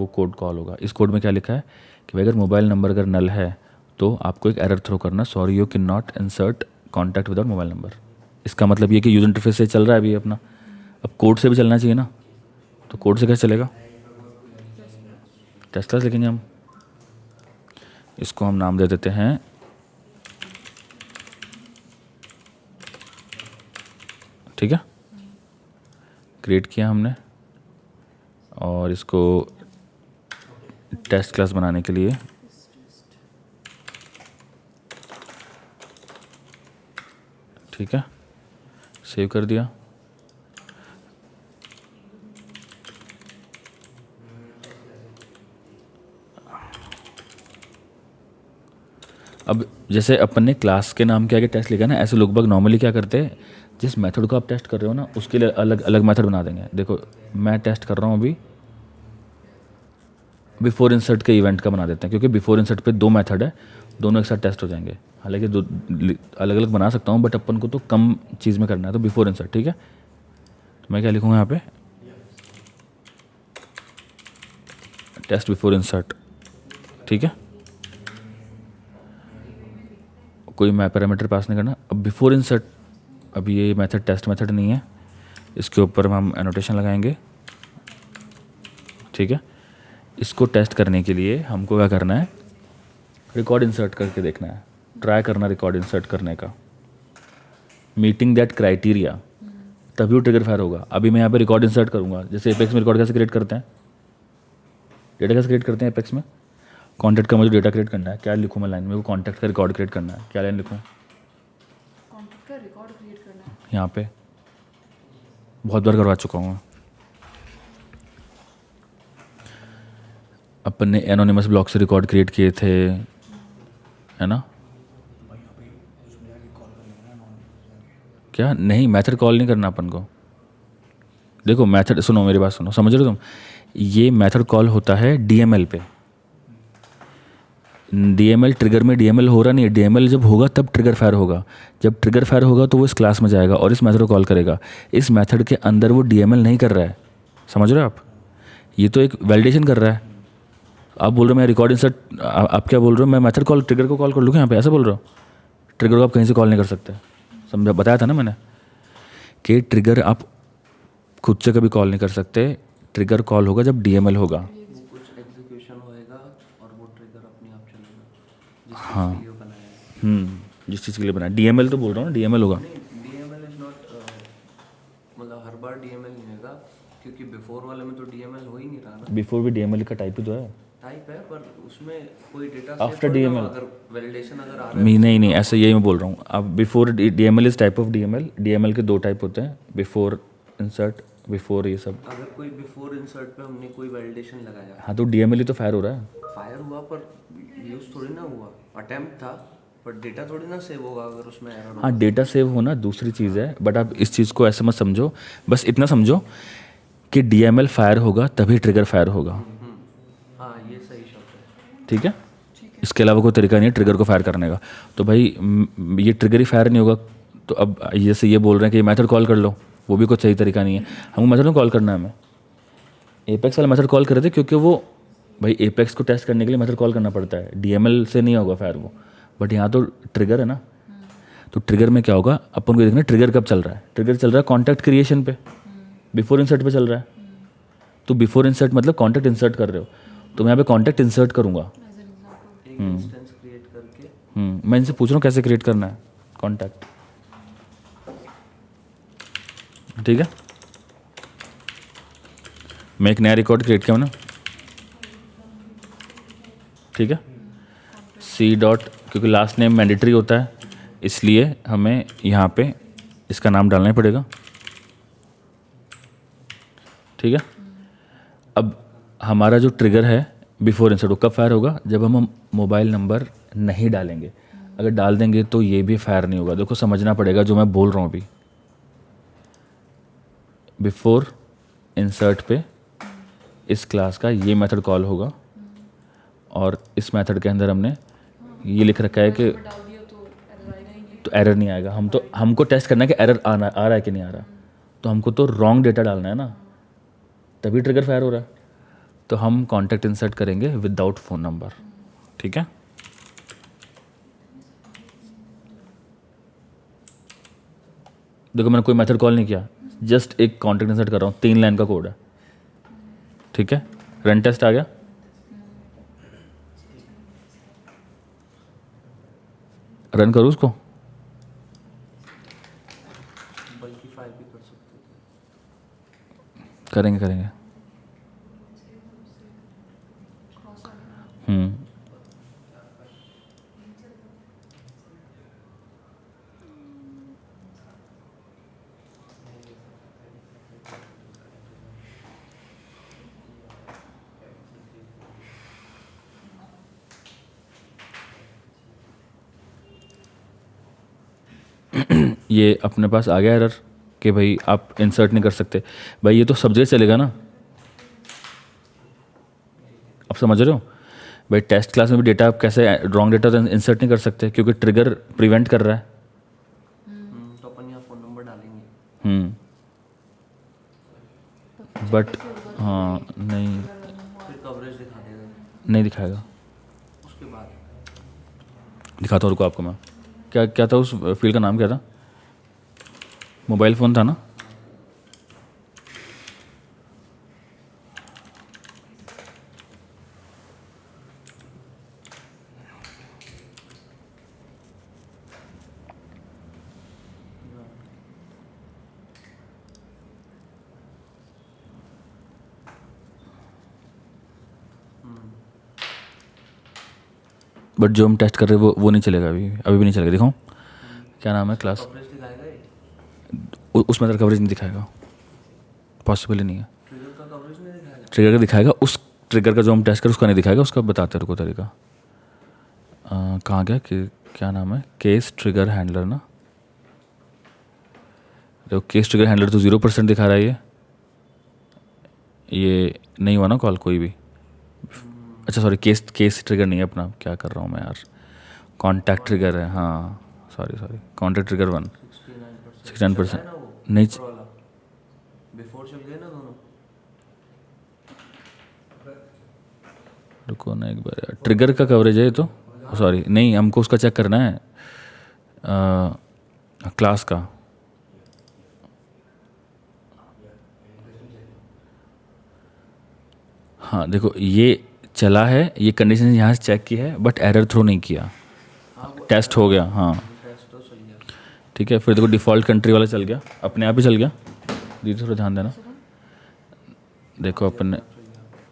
A: कोड कॉल होगा। इस कोड में क्या लिखा है कि भाई अगर मोबाइल नंबर अगर नल है तो आपको एक एरर थ्रो करना, sorry you can not insert contact without mobile number. इसका मतलब ये कि यूज़र इंटरफेस से चल रहा है अभी अपना, अब कोड से भी चलना चाहिए ना, तो कोड से कैसे चलेगा? टेस्ट क्लास लिखेंगे हम, इसको हम नाम दे देते हैं ठीक है, क्रिएट किया हमने और इसको टेस्ट क्लास बनाने के लिए ठीक है सेव कर दिया। अब जैसे अपन ने क्लास के नाम के आगे टेस्ट लिखा ना, ऐसे लोग बाग नॉर्मली क्या करते हैं, जिस मेथड को आप टेस्ट कर रहे हो ना उसके लिए अलग अलग मेथड बना देंगे। देखो मैं टेस्ट कर रहा हूँ अभी बिफोर इंसर्ट के इवेंट का बना देते हैं, क्योंकि बिफोर इंसर्ट पे दो मेथड है, दोनों एक साथ टेस्ट हो जाएंगे। हालांकि दो अलग अलग बना सकता हूँ बट अपन को तो कम चीज़ में करना है, तो बिफोर इंसर्ट ठीक है। तो मैं क्या लिखूँगा यहाँ पे, टेस्ट बिफोर इंसर्ट, ठीक है। कोई मैं पैरामीटर पास नहीं करना। अब बिफोर इंसर्ट, अब ये मेथड टेस्ट मेथड नहीं है, इसके ऊपर हम एनोटेशन लगाएंगे ठीक है। इसको टेस्ट करने के लिए हमको क्या करना है, रिकॉर्ड इंसर्ट करके देखना है, ट्राई करना रिकॉर्ड इंसर्ट करने का, मीटिंग दैट क्राइटेरिया, तभी वो ट्रिगर फायर होगा। अभी मैं यहाँ पे रिकॉर्ड इंसर्ट करूँगा, जैसे एपेक्स में रिकॉर्ड कैसे क्रिएट करते हैं, डेटा कैसे क्रिएट करते हैं एपेक्स में, कॉन्टैक्ट का मुझे डेटा क्रिएट करना है, क्या लिखूँ मैं लाइन में, वो कॉन्टैक्ट का रिकॉर्ड क्रिएट करना है, क्या लाइन लिखूँ,
B: कॉन्टैक्ट का रिकॉर्ड क्रिएट करना है।
A: यहाँ पे बहुत बार करवा चुका हूँ मैं। अपन ने एनोनिमस ब्लॉक से रिकॉर्ड क्रिएट किए थे, है ना? क्या नहीं, मेथड कॉल नहीं करना अपन को। देखो मेथड, सुनो मेरी बात सुनो, समझ रहे हो तुम, ये मेथड कॉल होता है डीएमएल पे, DML ट्रिगर में DML हो रहा नहीं है, DML जब होगा तब ट्रिगर फायर होगा, जब ट्रिगर फायर होगा तो वो इस क्लास में जाएगा और इस मेथड को कॉल करेगा। इस मेथड के अंदर वो DML नहीं कर रहा है, समझ रहे हो आप? ये तो एक वैलिडेशन कर रहा है। आप बोल रहे हो मैं रिकॉर्ड इंसर्ट, आप क्या बोल रहे हो मैं मेथड कॉल ट्रिगर को कॉल कर लूँ यहाँ पे, ऐसा बोल रहे हो? ट्रिगर को आप कहीं से कॉल नहीं कर सकते, समझा? बताया था ना मैंने कि ट्रिगर आप खुद से कभी कॉल नहीं कर सकते, ट्रिगर कॉल होगा जब DML होगा।
C: वो कुछ एग्जीक्यूशन होएगा और वो ट्रिगर अपने आप चलेगा जिस
A: हाँ।
C: चीज़ के लिए वो बनाया है।
A: जिस चीज़ के लिए बना DML तो बोल रहा हूँ ना, DML होगा।
C: नहीं, DML इज नॉट, मतलब हर बार DML नहीं होगा, क्योंकि बिफोर वाले में तो DML हो ही नहीं रहा ना।
A: बिफोर भी DML का टाइप ही तो है।
C: टाइप है पर उसमें कोई डेटा
A: After DML
C: अगर वैलिडेशन अगर आ रहा है
A: नहीं ऐसे यही मैं बोल रहा हूँ। अब before DML is type of DML के 2 टाइप होते हैं, बिफोर इंसर्ट, बिफोर ये सब।
C: अगर कोई बिफोर इंसर्ट पे हमने कोई वैलिडेशन लगाया,
A: हाँ तो DML ही तो फायर हो रहा है।
C: फायर हुआ पर यूज थोड़ी ना हुआ, अटेम्प्ट था पर डेटा थोड़ी ना सेव होगा अगर उसमें एरर हो।
A: हाँ डेटा सेव होना दूसरी चीज़ है, बट आप इस चीज़ को ऐसे मत समझो, बस इतना समझो कि DML फायर होगा तभी ट्रिगर फायर होगा,
C: हाँ ये सही शब्द है।
A: ठीक है? इसके अलावा कोई तरीका नहीं है ट्रिगर को फायर करने का। तो भाई ये ट्रिगर ही फायर नहीं होगा, तो अब जैसे ये बोल रहे हैं कि ये मेथड कॉल कर लो, वो भी कोई सही तरीका नहीं है। हमको मेथड में कॉल करना है, हमें एपेक्स वाला मेथड कॉल कर रहे थे क्योंकि वो भाई एपेक्स को टेस्ट करने के लिए मेथड कॉल करना पड़ता है, DML से नहीं होगा फायर वो। बट यहाँ तो ट्रिगर है ना, तो ट्रिगर में क्या होगा अपन को देखना ट्रिगर कब चल रहा है। ट्रिगर चल रहा है कॉन्टैक्ट क्रिएशन पे, बिफोर इंसर्ट पे चल रहा है। तो बिफोर इंसर्ट मतलब कॉन्टैक्ट इंसर्ट कर रहे हो, तो मैं यहाँ पे कॉन्टैक्ट इंसर्ट करूँगा।
C: एक इंस्टेंस क्रिएट करके
A: मैं इनसे पूछ रहा हूँ कैसे क्रिएट करना है कॉन्टैक्ट, ठीक है? मैं एक नया रिकॉर्ड क्रिएट किया ना, ठीक है? C डॉट, क्योंकि लास्ट नेम मैंडेटरी होता है इसलिए हमें यहाँ पे इसका नाम डालना ही पड़ेगा, ठीक है? अब हमारा जो ट्रिगर है बिफोर इंसर्ट, वो कब फायर होगा? जब हम मोबाइल नंबर नहीं डालेंगे। अगर डाल देंगे तो ये भी फायर नहीं होगा। देखो समझना पड़ेगा जो मैं बोल रहा हूँ अभी। बिफोर इंसर्ट पे इस क्लास का ये मेथड कॉल होगा और इस मेथड के अंदर हमने ये लिख रखा है कि
B: डाल दिया तो एरर आएगा ही नहीं।
A: तो एरर नहीं आएगा। हमको टेस्ट करना है कि एरर आ रहा है कि नहीं आ रहा, तो हमको तो रॉन्ग डेटा डालना है ना, तभी ट्रिगर फायर हो रहा है। तो हम कॉन्टैक्ट इंसर्ट करेंगे विदाउट फ़ोन नंबर, ठीक है? देखो मैंने कोई मेथड कॉल नहीं किया, जस्ट एक कॉन्टैक्ट इंसर्ट कर रहा हूँ, 3 लाइन का कोड है, ठीक है? रन टेस्ट आ गया, रन करूँ उसको?
C: बल्कि फाइल भी कर सकते थे।
A: करेंगे। ये अपने पास आ गया एरर कि भाई आप इंसर्ट नहीं कर सकते। भाई ये तो सब जगह चलेगा ना, आप समझ रहे हो? भाई टेस्ट क्लास में भी डेटा आप कैसे रॉन्ग डेटा तो इंसर्ट नहीं कर सकते क्योंकि ट्रिगर प्रिवेंट कर रहा है।
C: तो अपन यहाँ फ़ोन नंबर डालेंगे,
A: बट हाँ नहीं
C: फिर कवरेज दिखा देगा।
A: नहीं दिखाएगा।
C: उसके बाद
A: दिखाता हूँ रुको आपको मैं। क्या था उस फील्ड का नाम, क्या था? मोबाइल फ़ोन था ना? बट जो हम टेस्ट कर रहे हैं वो नहीं चलेगा, अभी भी नहीं चलेगा। दिखाऊँ क्या नाम है क्लास?
C: कवरेज दिखाएगा ये,
A: उसमें तरह कवरेज नहीं दिखाएगा, पॉसिबल ही नहीं है।
C: ट्रिगर का कवरेज नहीं दिखाएगा।
A: ट्रिगर का दिखाएगा, उस ट्रिगर का जो हम टेस्ट करें उसका नहीं दिखाएगा। उसका बताते रुको तरीका। कहाँ गया कि क्या नाम है? केस ट्रिगर हैंडलर ना, देखो केस ट्रिगर हैंडलर तो 0% दिखा रहा है। ये नहीं हुआ ना कॉल कोई भी, अच्छा सॉरी, केस केस ट्रिगर नहीं है अपना, क्या कर रहा हूँ मैं यार, कॉन्टैक्ट ट्रिगर है, हाँ सॉरी कॉन्टैक्ट ट्रिगर 1 69%। नहीं
C: बिफोर चल गए ना दोनों।
A: रुको ना एक बार यार, ट्रिगर का कवरेज है ये तो, सॉरी नहीं, हमको उसका चेक करना है क्लास का। हाँ देखो ये चला है, ये कंडीशन यहाँ से चेक की है बट एरर थ्रो नहीं किया, टेस्ट हो गया, हाँ
C: टेस्ट तो चल गया।
A: ठीक है। फिर देखो डिफ़ॉल्ट कंट्री वाला चल गया, अपने आप ही चल गया, दीदी थोड़ा ध्यान देना। देखो अपन ने,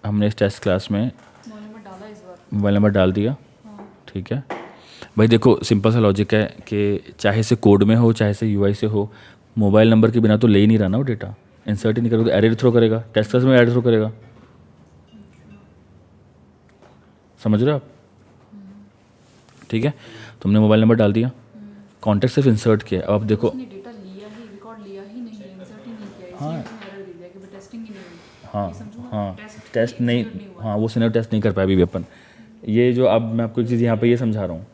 A: हमने इस टेस्ट क्लास में
B: मोबाइल नंबर डाला इस बार।
A: मोबाइल नंबर डाल दिया,
B: हाँ।
A: ठीक है भाई। देखो सिंपल सा लॉजिक है कि चाहे से कोड में हो चाहे से यूआई से हो, मोबाइल नंबर के बिना तो ले ही नहीं रहा ना वो डेटा, इंसर्ट ही नहीं करोगे तो एरर थ्रो करेगा, टेस्ट क्लास में एरर थ्रो करेगा, समझ रहे हो आप? ठीक है, तुमने मोबाइल नंबर डाल दिया, कॉन्टेक्ट सिर्फ इंसर्ट किया, अब देखो
B: उसने डेटा लिया ही, रिकॉर्ड लिया ही नहीं है, इंसर्ट ही नहीं किया,
A: हाँ।
B: इसलिए उसने एरर दे दिया कि टेस्टिंग ही नहीं हुई।
A: हाँ
B: ये समझो ना,
A: हाँ टेस्ट नहीं,
B: execute नहीं हुआ।
A: हाँ वो सिनेरियो टेस्ट नहीं कर पाए अभी भी अपन। ये जो अब मैं आपको चीज़ यहाँ पे ये समझा रहा हूँ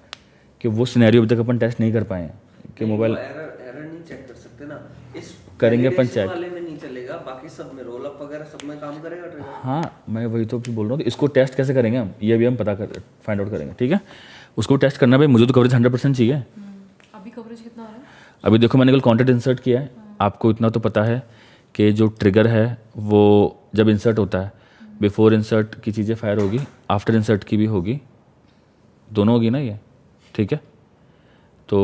A: कि वो सिनेरियो अभी तक अपन टेस्ट नहीं कर पाए हैं कि मोबाइल
C: एरर नहीं चेक कर सकते ना, इस
A: करेंगे अपन
C: validation
A: check।
C: वाले में नहीं चलेगा, बाकी सब में रोल अप वगैरह सब में काम करेगा ट्रिगर।
A: हाँ मैं वही तो बोल रहा हूँ कि इसको टेस्ट कैसे करेंगे हम, ये भी हम पता कर फाइंड आउट करेंगे, ठीक है। उसको टेस्ट करना भाई, मुझे तो कवरेज 100% चाहिए।
B: अभी कवरेज कितना आ रहा है?
A: अभी देखो मैंने कल कॉन्टेक्ट इंसर्ट किया है, आपको इतना तो पता है कि जो ट्रिगर है वो जब इंसर्ट होता है, बिफोर इंसर्ट की चीज़ें फायर होगी, आफ्टर इंसर्ट की भी होगी, दोनों होगी ना ये, ठीक है। तो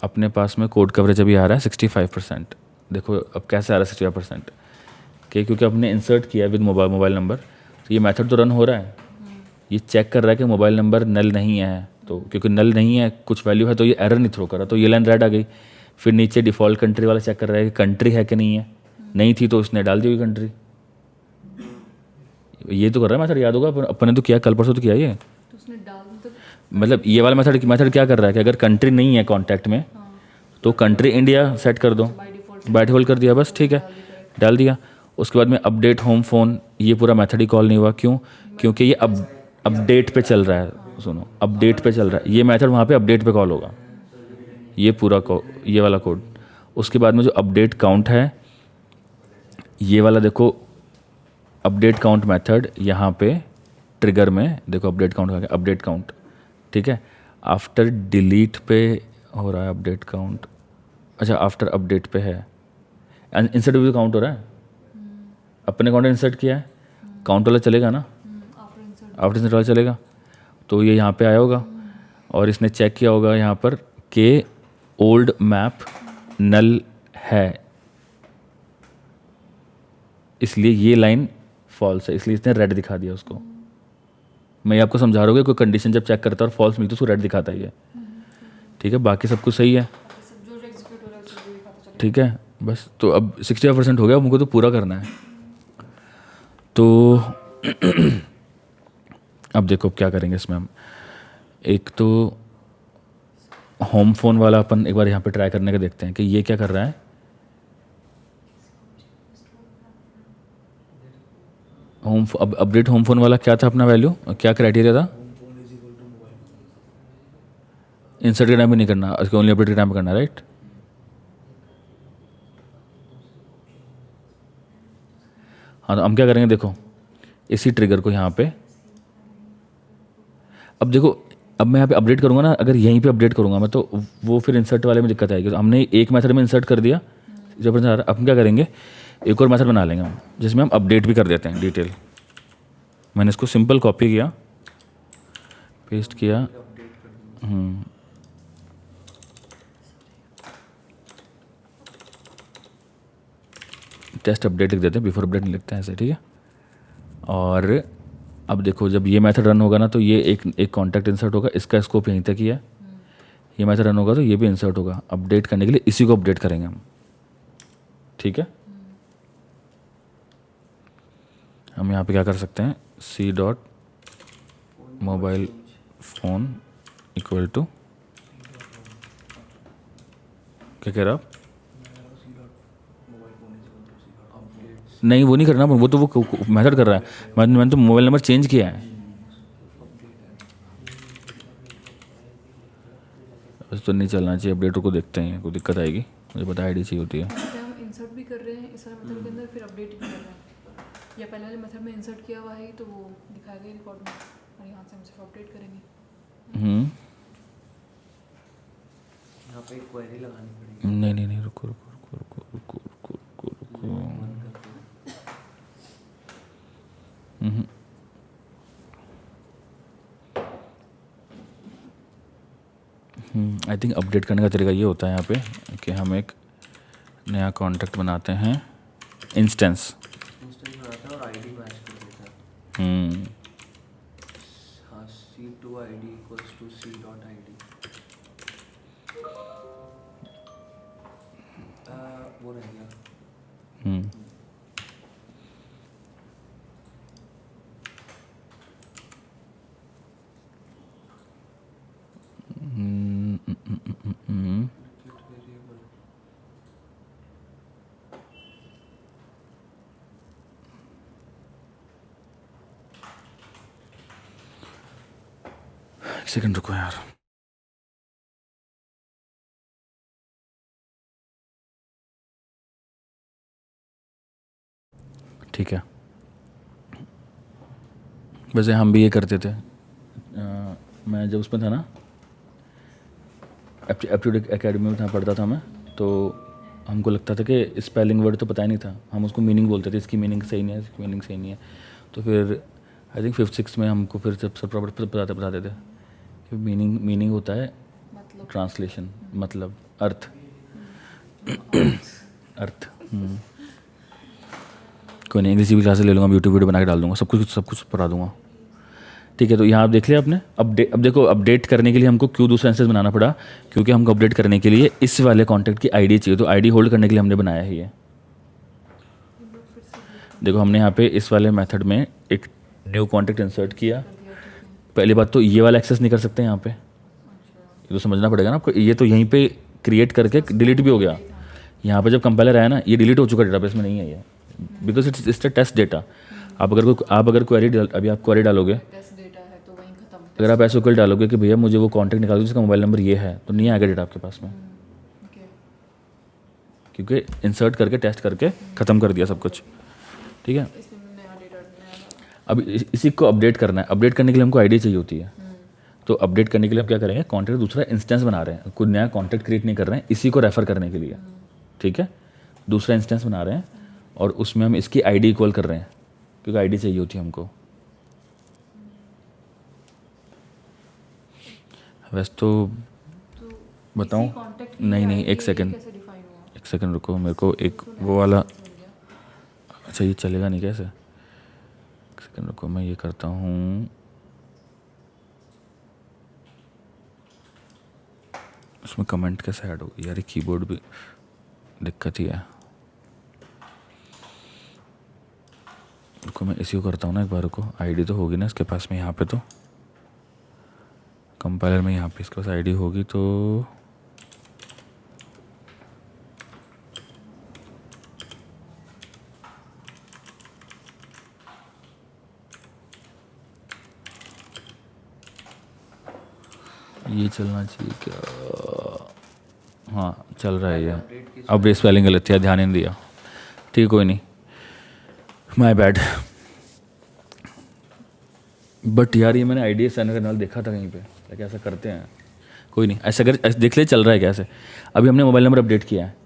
A: अपने पास में कोड कवरेज अभी आ रहा है 65%। देखो अब कैसे आ रहा है 65% कि क्योंकि आपने इंसर्ट किया है विद मोबाइल नंबर, तो ये मेथड तो रन हो रहा है, ये चेक कर रहा है कि मोबाइल नंबर नल नहीं है, तो क्योंकि नल नहीं है कुछ वैल्यू है तो ये एरर नहीं थ्रो कर रहा, तो ये लाइन रेड आ गई। फिर नीचे डिफ़ॉल्ट कंट्री वाला चेक कर रहा है कि कंट्री है कि नहीं है, नहीं थी तो उसने डाल दी हुई कंट्री, ये तो कर रहा है मेथड, याद होगा अपन ने तो किया, कल परसों तो किया ये।
B: तो उसने डाल तो
A: मतलब ये वाला मेथड क्या कर रहा है कि अगर कंट्री नहीं है कॉन्टैक्ट में तो कंट्री इंडिया सेट कर दो, बाय डिफ़ॉल्ट कर दिया बस, ठीक है डाल दिया। उसके बाद में अपडेट होम फ़ोन, ये पूरा मेथड ही कॉल नहीं हुआ, क्यों? क्योंकि ये अपडेट पे चल रहा है, सुनो अपडेट पे चल रहा है, ये मेथड वहाँ पे अपडेट पे कॉल होगा, ये पूरा ये वाला कोड। उसके बाद में जो अपडेट काउंट है, ये वाला देखो अपडेट काउंट मेथड यहाँ पे ट्रिगर में देखो अपडेट काउंट का, अपडेट काउंट, ठीक है। आफ्टर डिलीट पे हो रहा है अपडेट काउंट, अच्छा आफ्टर अपडेट पे है, इंसर्ट भी काउंट हो रहा है, अपने काउंट इंसर्ट किया है, काउंट वाला चलेगा ना, आफ्टर इंसर्ट वाला चलेगा, तो ये यहाँ पे आया होगा और इसने चेक किया होगा यहाँ पर कि ओल्ड मैप नल है, इसलिए ये लाइन फॉल्स है, इसलिए इसने रेड दिखा दिया उसको। मैं ये आपको समझा रहा हूँ कि कोई कंडीशन जब चेक करता है और फॉल्स मिलती है उसको रेड दिखाता है ये, ठीक है। बाकी सब कुछ सही है,
B: जो एग्जीक्यूट हो रहा है उसको भी दिखाता चलेगा।
A: ठीक है बस। तो अब 65% हो गया, मुझको तो पूरा करना है। तो अब देखो अब क्या करेंगे इसमें हम, एक तो होम फ़ोन वाला अपन एक बार यहाँ पे ट्राई करने का देखते हैं कि ये क्या कर रहा है। अपडेट होम फ़ोन वाला क्या था अपना वैल्यू, क्या क्राइटेरिया था? इंसर्ट के टाइम पे नहीं करना, उसके ओनली अपडेट के टाइम पे करना, राइट। हाँ तो हम क्या करेंगे, देखो इसी ट्रिगर को यहाँ पे, अब देखो अब मैं यहाँ पे अपडेट करूँगा ना, अगर यहीं पे अपडेट करूँगा मैं तो वो फिर इंसर्ट वाले में दिक्कत आएगी। तो हमने एक मेथड में इंसर्ट कर दिया, जब अब हम क्या करेंगे, एक और मेथड बना लेंगे हम जिसमें हम अपडेट भी कर देते हैं डिटेल। मैंने इसको सिंपल कॉपी किया, पेस्ट किया, टेस्ट अपडेट लिख देते हैं, बिफोर अपडेट नहीं लिखते हैं ऐसे, ठीक है। और अब देखो जब ये मेथड रन होगा ना तो ये एक कॉन्टैक्ट इंसर्ट होगा, इसका स्कोप यहीं तक ही है, ये मेथड रन होगा तो ये भी इंसर्ट होगा। अपडेट करने के लिए इसी को अपडेट करेंगे हम, ठीक है। हम यहाँ पे क्या कर सकते हैं, C dot mobile phone equal to, क्या कह रहे हो आप? नहीं वो नहीं करना, वो तो वो मेथड कर रहा है, मैंने तो मोबाइल नंबर चेंज किया है, बस तो नहीं चलना चाहिए अपडेटर को, देखते हैं कोई दिक्कत आएगी, मुझे पता आईडी चाहिए होती है।
B: जैसे हम इंसर्ट भी कर रहे हैं इस वाले मेथड के अंदर, फिर अपडेट भी कर रहे हैं, या पहले वाले मेथड में इंसर्ट किया हुआ है तो वो दिखाएगा ही रिकॉर्ड में, और यहाँ से हम सिर्फ अपडेट करेंगे।
C: यहाँ पे एक क्वेरी लगानी पड़ेगी।
A: नहीं रुको रुको रुको रुको रुको रुको रुको रुको
C: बंद कर दो।
A: आई थिंक अपडेट करने का तरीका ये होता है यहाँ पे कि हम एक नया कॉन्टैक्ट बनाते हैं, इंस्टेंस
C: बनाते हैं और आईडी मैच कर देते हैं। हाँ, C2ID इक्वल्स टू C.ID। वो रह गया।
A: एक सेकंड रुको यार। ठीक है, वैसे हम भी ये करते थे। मैं जब उसमें था ना, एप्टीट्यूड एकेडमी में था, पढ़ता था मैं, तो हमको लगता था कि स्पेलिंग वर्ड तो पता ही नहीं था, हम उसको मीनिंग बोलते थे, इसकी मीनिंग सही नहीं है, इसकी मीनिंग सही नहीं है। तो फिर आई थिंक 5th-6th में हमको फिर सब प्रॉपर बताते थे कि मीनिंग होता है
B: मतलब
A: ट्रांसलेशन, मतलब अर्थ। अर्थ कोई नहीं, इंग्लिश की क्लासेस ले लूँगा, यूट्यूब वीडियो बना के डाल दूँगा, सब कुछ पढ़ा दूँगा। ठीक है, तो यहाँ आप देख लिया आपने। अब देखो, अपडेट करने के लिए हमको क्यों दूसरा इंस्टेंस बनाना पड़ा, क्योंकि हमको अपडेट करने के लिए इस वाले कॉन्टैक्ट की आईडी चाहिए, तो आईडी होल्ड करने के लिए हमने बनाया है ये। देखो, हमने यहाँ पे इस वाले मेथड में एक न्यू कॉन्टैक्ट इंसर्ट किया। पहली बात तो ये वाला एक्सेस नहीं कर सकते यहाँ पे, ये तो समझना पड़ेगा ना आपको। ये तो यहीं पे क्रिएट करके डिलीट भी हो गया। यहाँ पे जब कंपाइलर आया ना, ये डिलीट हो चुका, डेटाबेस में नहीं है ये, because it's a test data. आप अगर क्वेरी अभी आप क्वेरी डालोगे,
B: टेस्ट डेटा है तो वहीं खत्म।
A: अगर आप ऐसे क्वेरी डालोगे कि भैया मुझे वो कॉन्टैक्ट निकाल दो जिसका मोबाइल नंबर ये है, तो नहीं आएगा डेटा आपके पास में,
B: ओके,
A: क्योंकि इंसर्ट करके टेस्ट करके ख़त्म कर दिया सब कुछ। ठीक है,
B: इसमें नया डेटा नया।
A: अब इसी को अपडेट करना है। अपडेट करने के लिए हमको आईडी चाहिए होती है, तो अपडेट करने के लिए हम क्या करेंगे, कॉन्टैक्ट दूसरा इंस्टेंस बना रहे हैं, कोई नया कॉन्टैक्ट क्रिएट नहीं कर रहे हैं, इसी को रेफर करने के लिए। ठीक है, दूसरा इंस्टेंस बना रहे हैं और उसमें हम इसकी आईडी इक्वल कर रहे हैं, क्योंकि आईडी चाहिए होती है हमको। वैसे तो बताऊं, नहीं एक सेकंड, एक सेकंड रुको, मेरे को एक वो वाला, अच्छा ये चलेगा नहीं कैसे, एक सेकंड रुको, मैं ये करता हूँ, उसमें कमेंट कैसे ऐड होगी यार, कीबोर्ड भी दिक्कत ही है। रुको, मैं इसी को करता हूँ ना एक बार, रुको, आईडी तो होगी ना इसके पास में, यहाँ पे तो कंपाइलर में यहाँ पे इसके पास आईडी होगी, तो ये चलना चाहिए क्या? हाँ चल रहा है ये। अब ये स्पेलिंग गलत थी, ध्यान ही नहीं दिया। ठीक है, कोई नहीं, माय बैड। बट यार ये मैंने आईडी सेंड करने वाला देखा था कहीं पे, क्या ऐसा करते हैं? कोई नहीं, ऐसा अगर ऐसे देख ले चल रहा है कैसे। अभी हमने मोबाइल नंबर अपडेट किया है,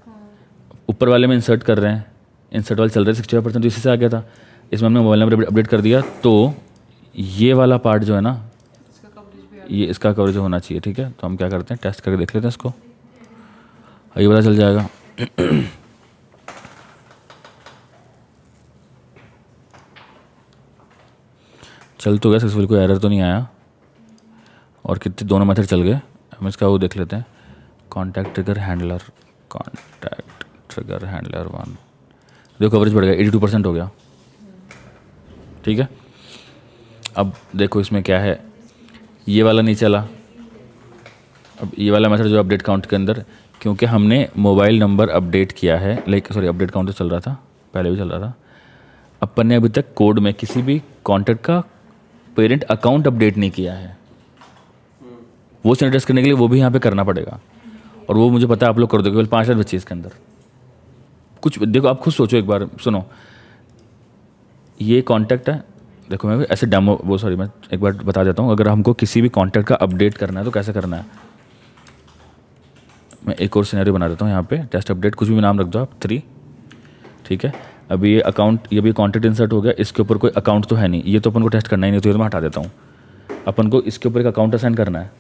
A: ऊपर वाले में इंसर्ट कर रहे हैं, इंसर्ट वाले चल रहे हैं 65%, तो इसी से आ गया था। इसमें हमने मोबाइल नंबर अपडेट कर दिया, तो ये वाला पार्ट जो है ना,
B: इसका कवरेज भी
A: ये इसका कवरेज होना चाहिए। ठीक है, तो हम क्या करते हैं, टेस्ट करके देख लेते हैं इसको, ये पता चल जाएगा। चल तो गया सक्सेसफुल, कोई एरर तो नहीं आया, और कितने दोनों मेथड चल गए। हम इसका वो देख लेते हैं, contact trigger handler, contact trigger handler 1, देखो कवरेज बढ़ गया, 82% हो गया। ठीक है, अब देखो इसमें क्या है, ये वाला नहीं चला। अब ये वाला मेथड जो अपडेट काउंट के अंदर, क्योंकि हमने मोबाइल नंबर अपडेट किया है, अपडेट काउंट तो चल रहा था, पहले भी चल रहा था। अपन ने अभी तक कोड में किसी भी कॉन्टैक्ट का पेरेंट अकाउंट अपडेट नहीं किया है। वो सिनेरियो टेस्ट करने के लिए वो भी यहाँ पे करना पड़ेगा, और वो मुझे पता है आप लोग कर दोगे। केवल 5 लाख बच्चे इसके अंदर। कुछ देखो, आप खुद सोचो एक बार, सुनो, ये कॉन्टैक्ट है, देखो मैं ऐसे डेमो वो सॉरी मैं एक बार बता देता हूँ। अगर हमको किसी भी कॉन्टैक्ट का अपडेट करना है तो कैसे करना है, मैं एक और सिनेरियो बना देता हूँ यहाँ पे। टेस्ट अपडेट कुछ भी नाम रख दो आप, 3, ठीक है। अभी ये अकाउंट, ये भी कॉन्टैक्ट इंसर्ट हो गया, इसके ऊपर कोई अकाउंट तो है नहीं, ये तो अपन को टेस्ट करना ही नहीं, तो ये तो मैं हटा देता हूँ। अपन को इसके ऊपर एक अकाउंट असाइन करना है,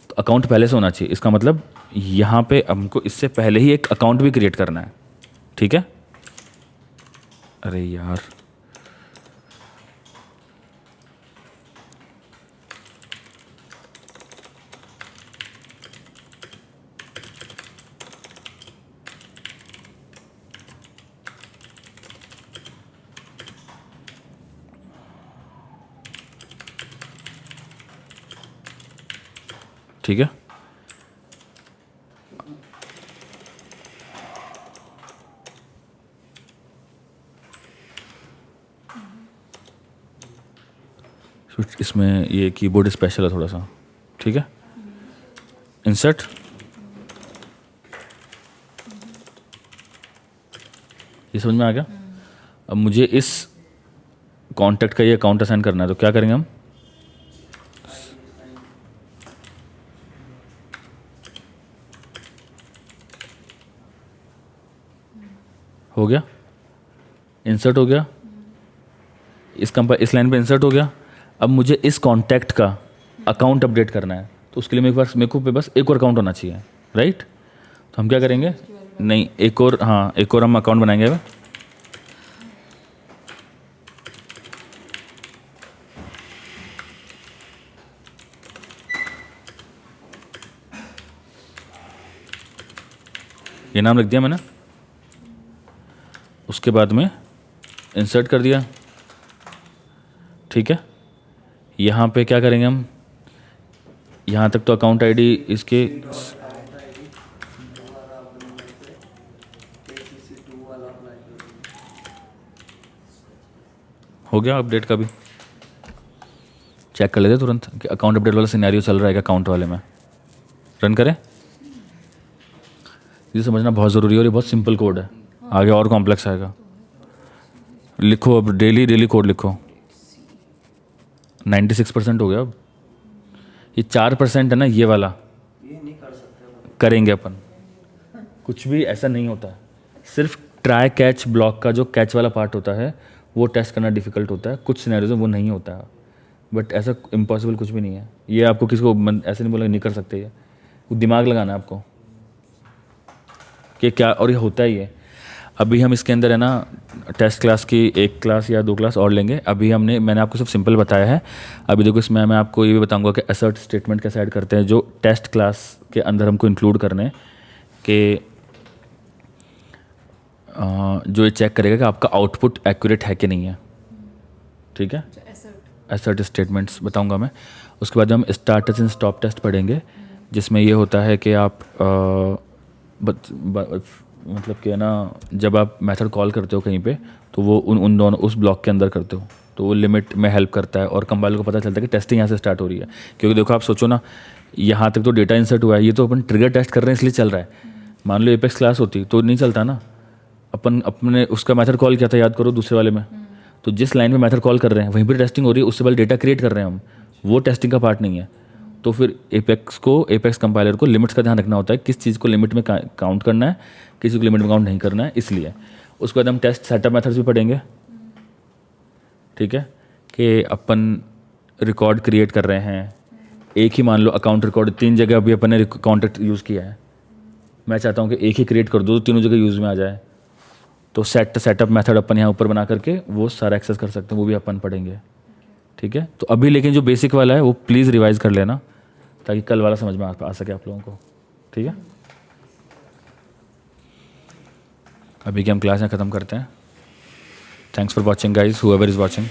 A: तो अकाउंट पहले से होना चाहिए। इसका मतलब यहाँ पे हमको इससे पहले ही एक अकाउंट भी क्रिएट करना है, ठीक है। अरे यार, ठीक है। इसमें ये कीबोर्ड स्पेशल है थोड़ा सा, ठीक है। इंसर्ट, ये समझ में आ गया। अब मुझे इस कॉन्टैक्ट का ये अकाउंट असाइन करना है, तो क्या करेंगे हम, हो गया, इंसर्ट हो गया, इस लाइन पे इंसर्ट हो गया। अब मुझे इस कॉन्टैक्ट का अकाउंट अपडेट करना है, तो उसके लिए मेरे को बस एक और अकाउंट होना चाहिए, राइट। तो हम क्या करेंगे, नहीं एक और, हाँ एक और हम अकाउंट बनाएंगे। ये नाम लिख दिया मैंने, उसके बाद में इंसर्ट कर दिया, ठीक है। यहाँ पे क्या करेंगे हम, यहाँ तक तो अकाउंट आईडी इसके हो गया। अपडेट का भी चेक कर लेते तुरंत कि अकाउंट अपडेट वाला सिनेरियो चल रहा है क्या अकाउंट वाले में। रन करें, ये समझना बहुत ज़रूरी है, और ये बहुत सिंपल कोड है, आगे और कॉम्प्लेक्स आएगा। लिखो अब, डेली कोड लिखो। 96% हो गया। अब ये 4% है ना, ये वाला
C: ये नहीं कर सकते,
A: करेंगे अपन। कुछ भी ऐसा नहीं होता है, सिर्फ ट्राई कैच ब्लॉक का जो कैच वाला पार्ट होता है वो टेस्ट करना डिफिकल्ट होता है, कुछ सिनेरियोज में वो नहीं होता है, बट ऐसा इम्पॉसिबल कुछ भी नहीं है। ये आपको किसी को ऐसे नहीं बोला नहीं कर सकते, ये वो दिमाग लगाना है आपको कि क्या, और ये होता ही है। अभी हम इसके अंदर है ना टेस्ट क्लास की 1 क्लास या 2 क्लास और लेंगे। अभी मैंने आपको सब सिंपल बताया है। अभी देखो इसमें मैं आपको ये भी बताऊंगा कि असर्ट स्टेटमेंट कैसे ऐड करते हैं, जो टेस्ट क्लास के अंदर हमको इंक्लूड करने कि जो ये चेक करेगा कि आपका आउटपुट एक्यूरेट है कि नहीं है, ठीक है। असर्ट स्टेटमेंट्स बताऊंगा मैं। उसके बाद हम start test and stop test पढ़ेंगे, जिसमें ये होता है कि आप मतलब कि ना जब आप मेथड कॉल करते हो कहीं पे, तो वो उन दोनों उस ब्लॉक के अंदर करते हो, तो वो लिमिट में हेल्प करता है, और कंपाइलर को पता चलता है कि टेस्टिंग यहाँ से स्टार्ट हो रही है। क्योंकि देखो आप सोचो ना, यहाँ तक तो डेटा इंसर्ट हुआ है, ये तो अपन ट्रिगर टेस्ट कर रहे हैं इसलिए चल रहा है। मान लो एपेक्स क्लास होती तो नहीं चलता ना, अपन अपने उसका मेथड कॉल किया था, याद करो दूसरे वाले में। तो जिस लाइन में मेथड कॉल कर रहे हैं वहीं पर टेस्टिंग हो रही है, उससे पहले डेटा क्रिएट कर रहे हैं हम, वो टेस्टिंग का पार्ट नहीं है। तो फिर एपेक्स कंपाइलर को लिमिट्स का ध्यान रखना होता है, किस चीज़ को लिमिट में काउंट करना है, किसी को लिमिट में काउंट नहीं करना है, इसलिए। उसके बाद हम टेस्ट सेटअप मेथड्स भी पढ़ेंगे, ठीक है, कि अपन रिकॉर्ड क्रिएट कर रहे हैं, एक ही मान लो अकाउंट रिकॉर्ड 3 जगह अभी अपन ने कॉन्टैक्ट यूज़ किया है, मैं चाहता हूँ कि एक ही क्रिएट कर दो तो तीनों जगह यूज़ में आ जाए। तो सेटअप मेथड अपन यहाँ ऊपर बना करके वो सारा एक्सेस कर सकते हैं, वो भी अपन पढ़ेंगे, ठीक है। तो अभी लेकिन जो बेसिक वाला है वो प्लीज़ रिवाइज कर लेना, ताकि कल वाला समझ में आ सके आप लोगों को, ठीक है। अभी की हम क्लास यहाँ ख़त्म करते हैं। Thanks for watching guys, whoever is watching.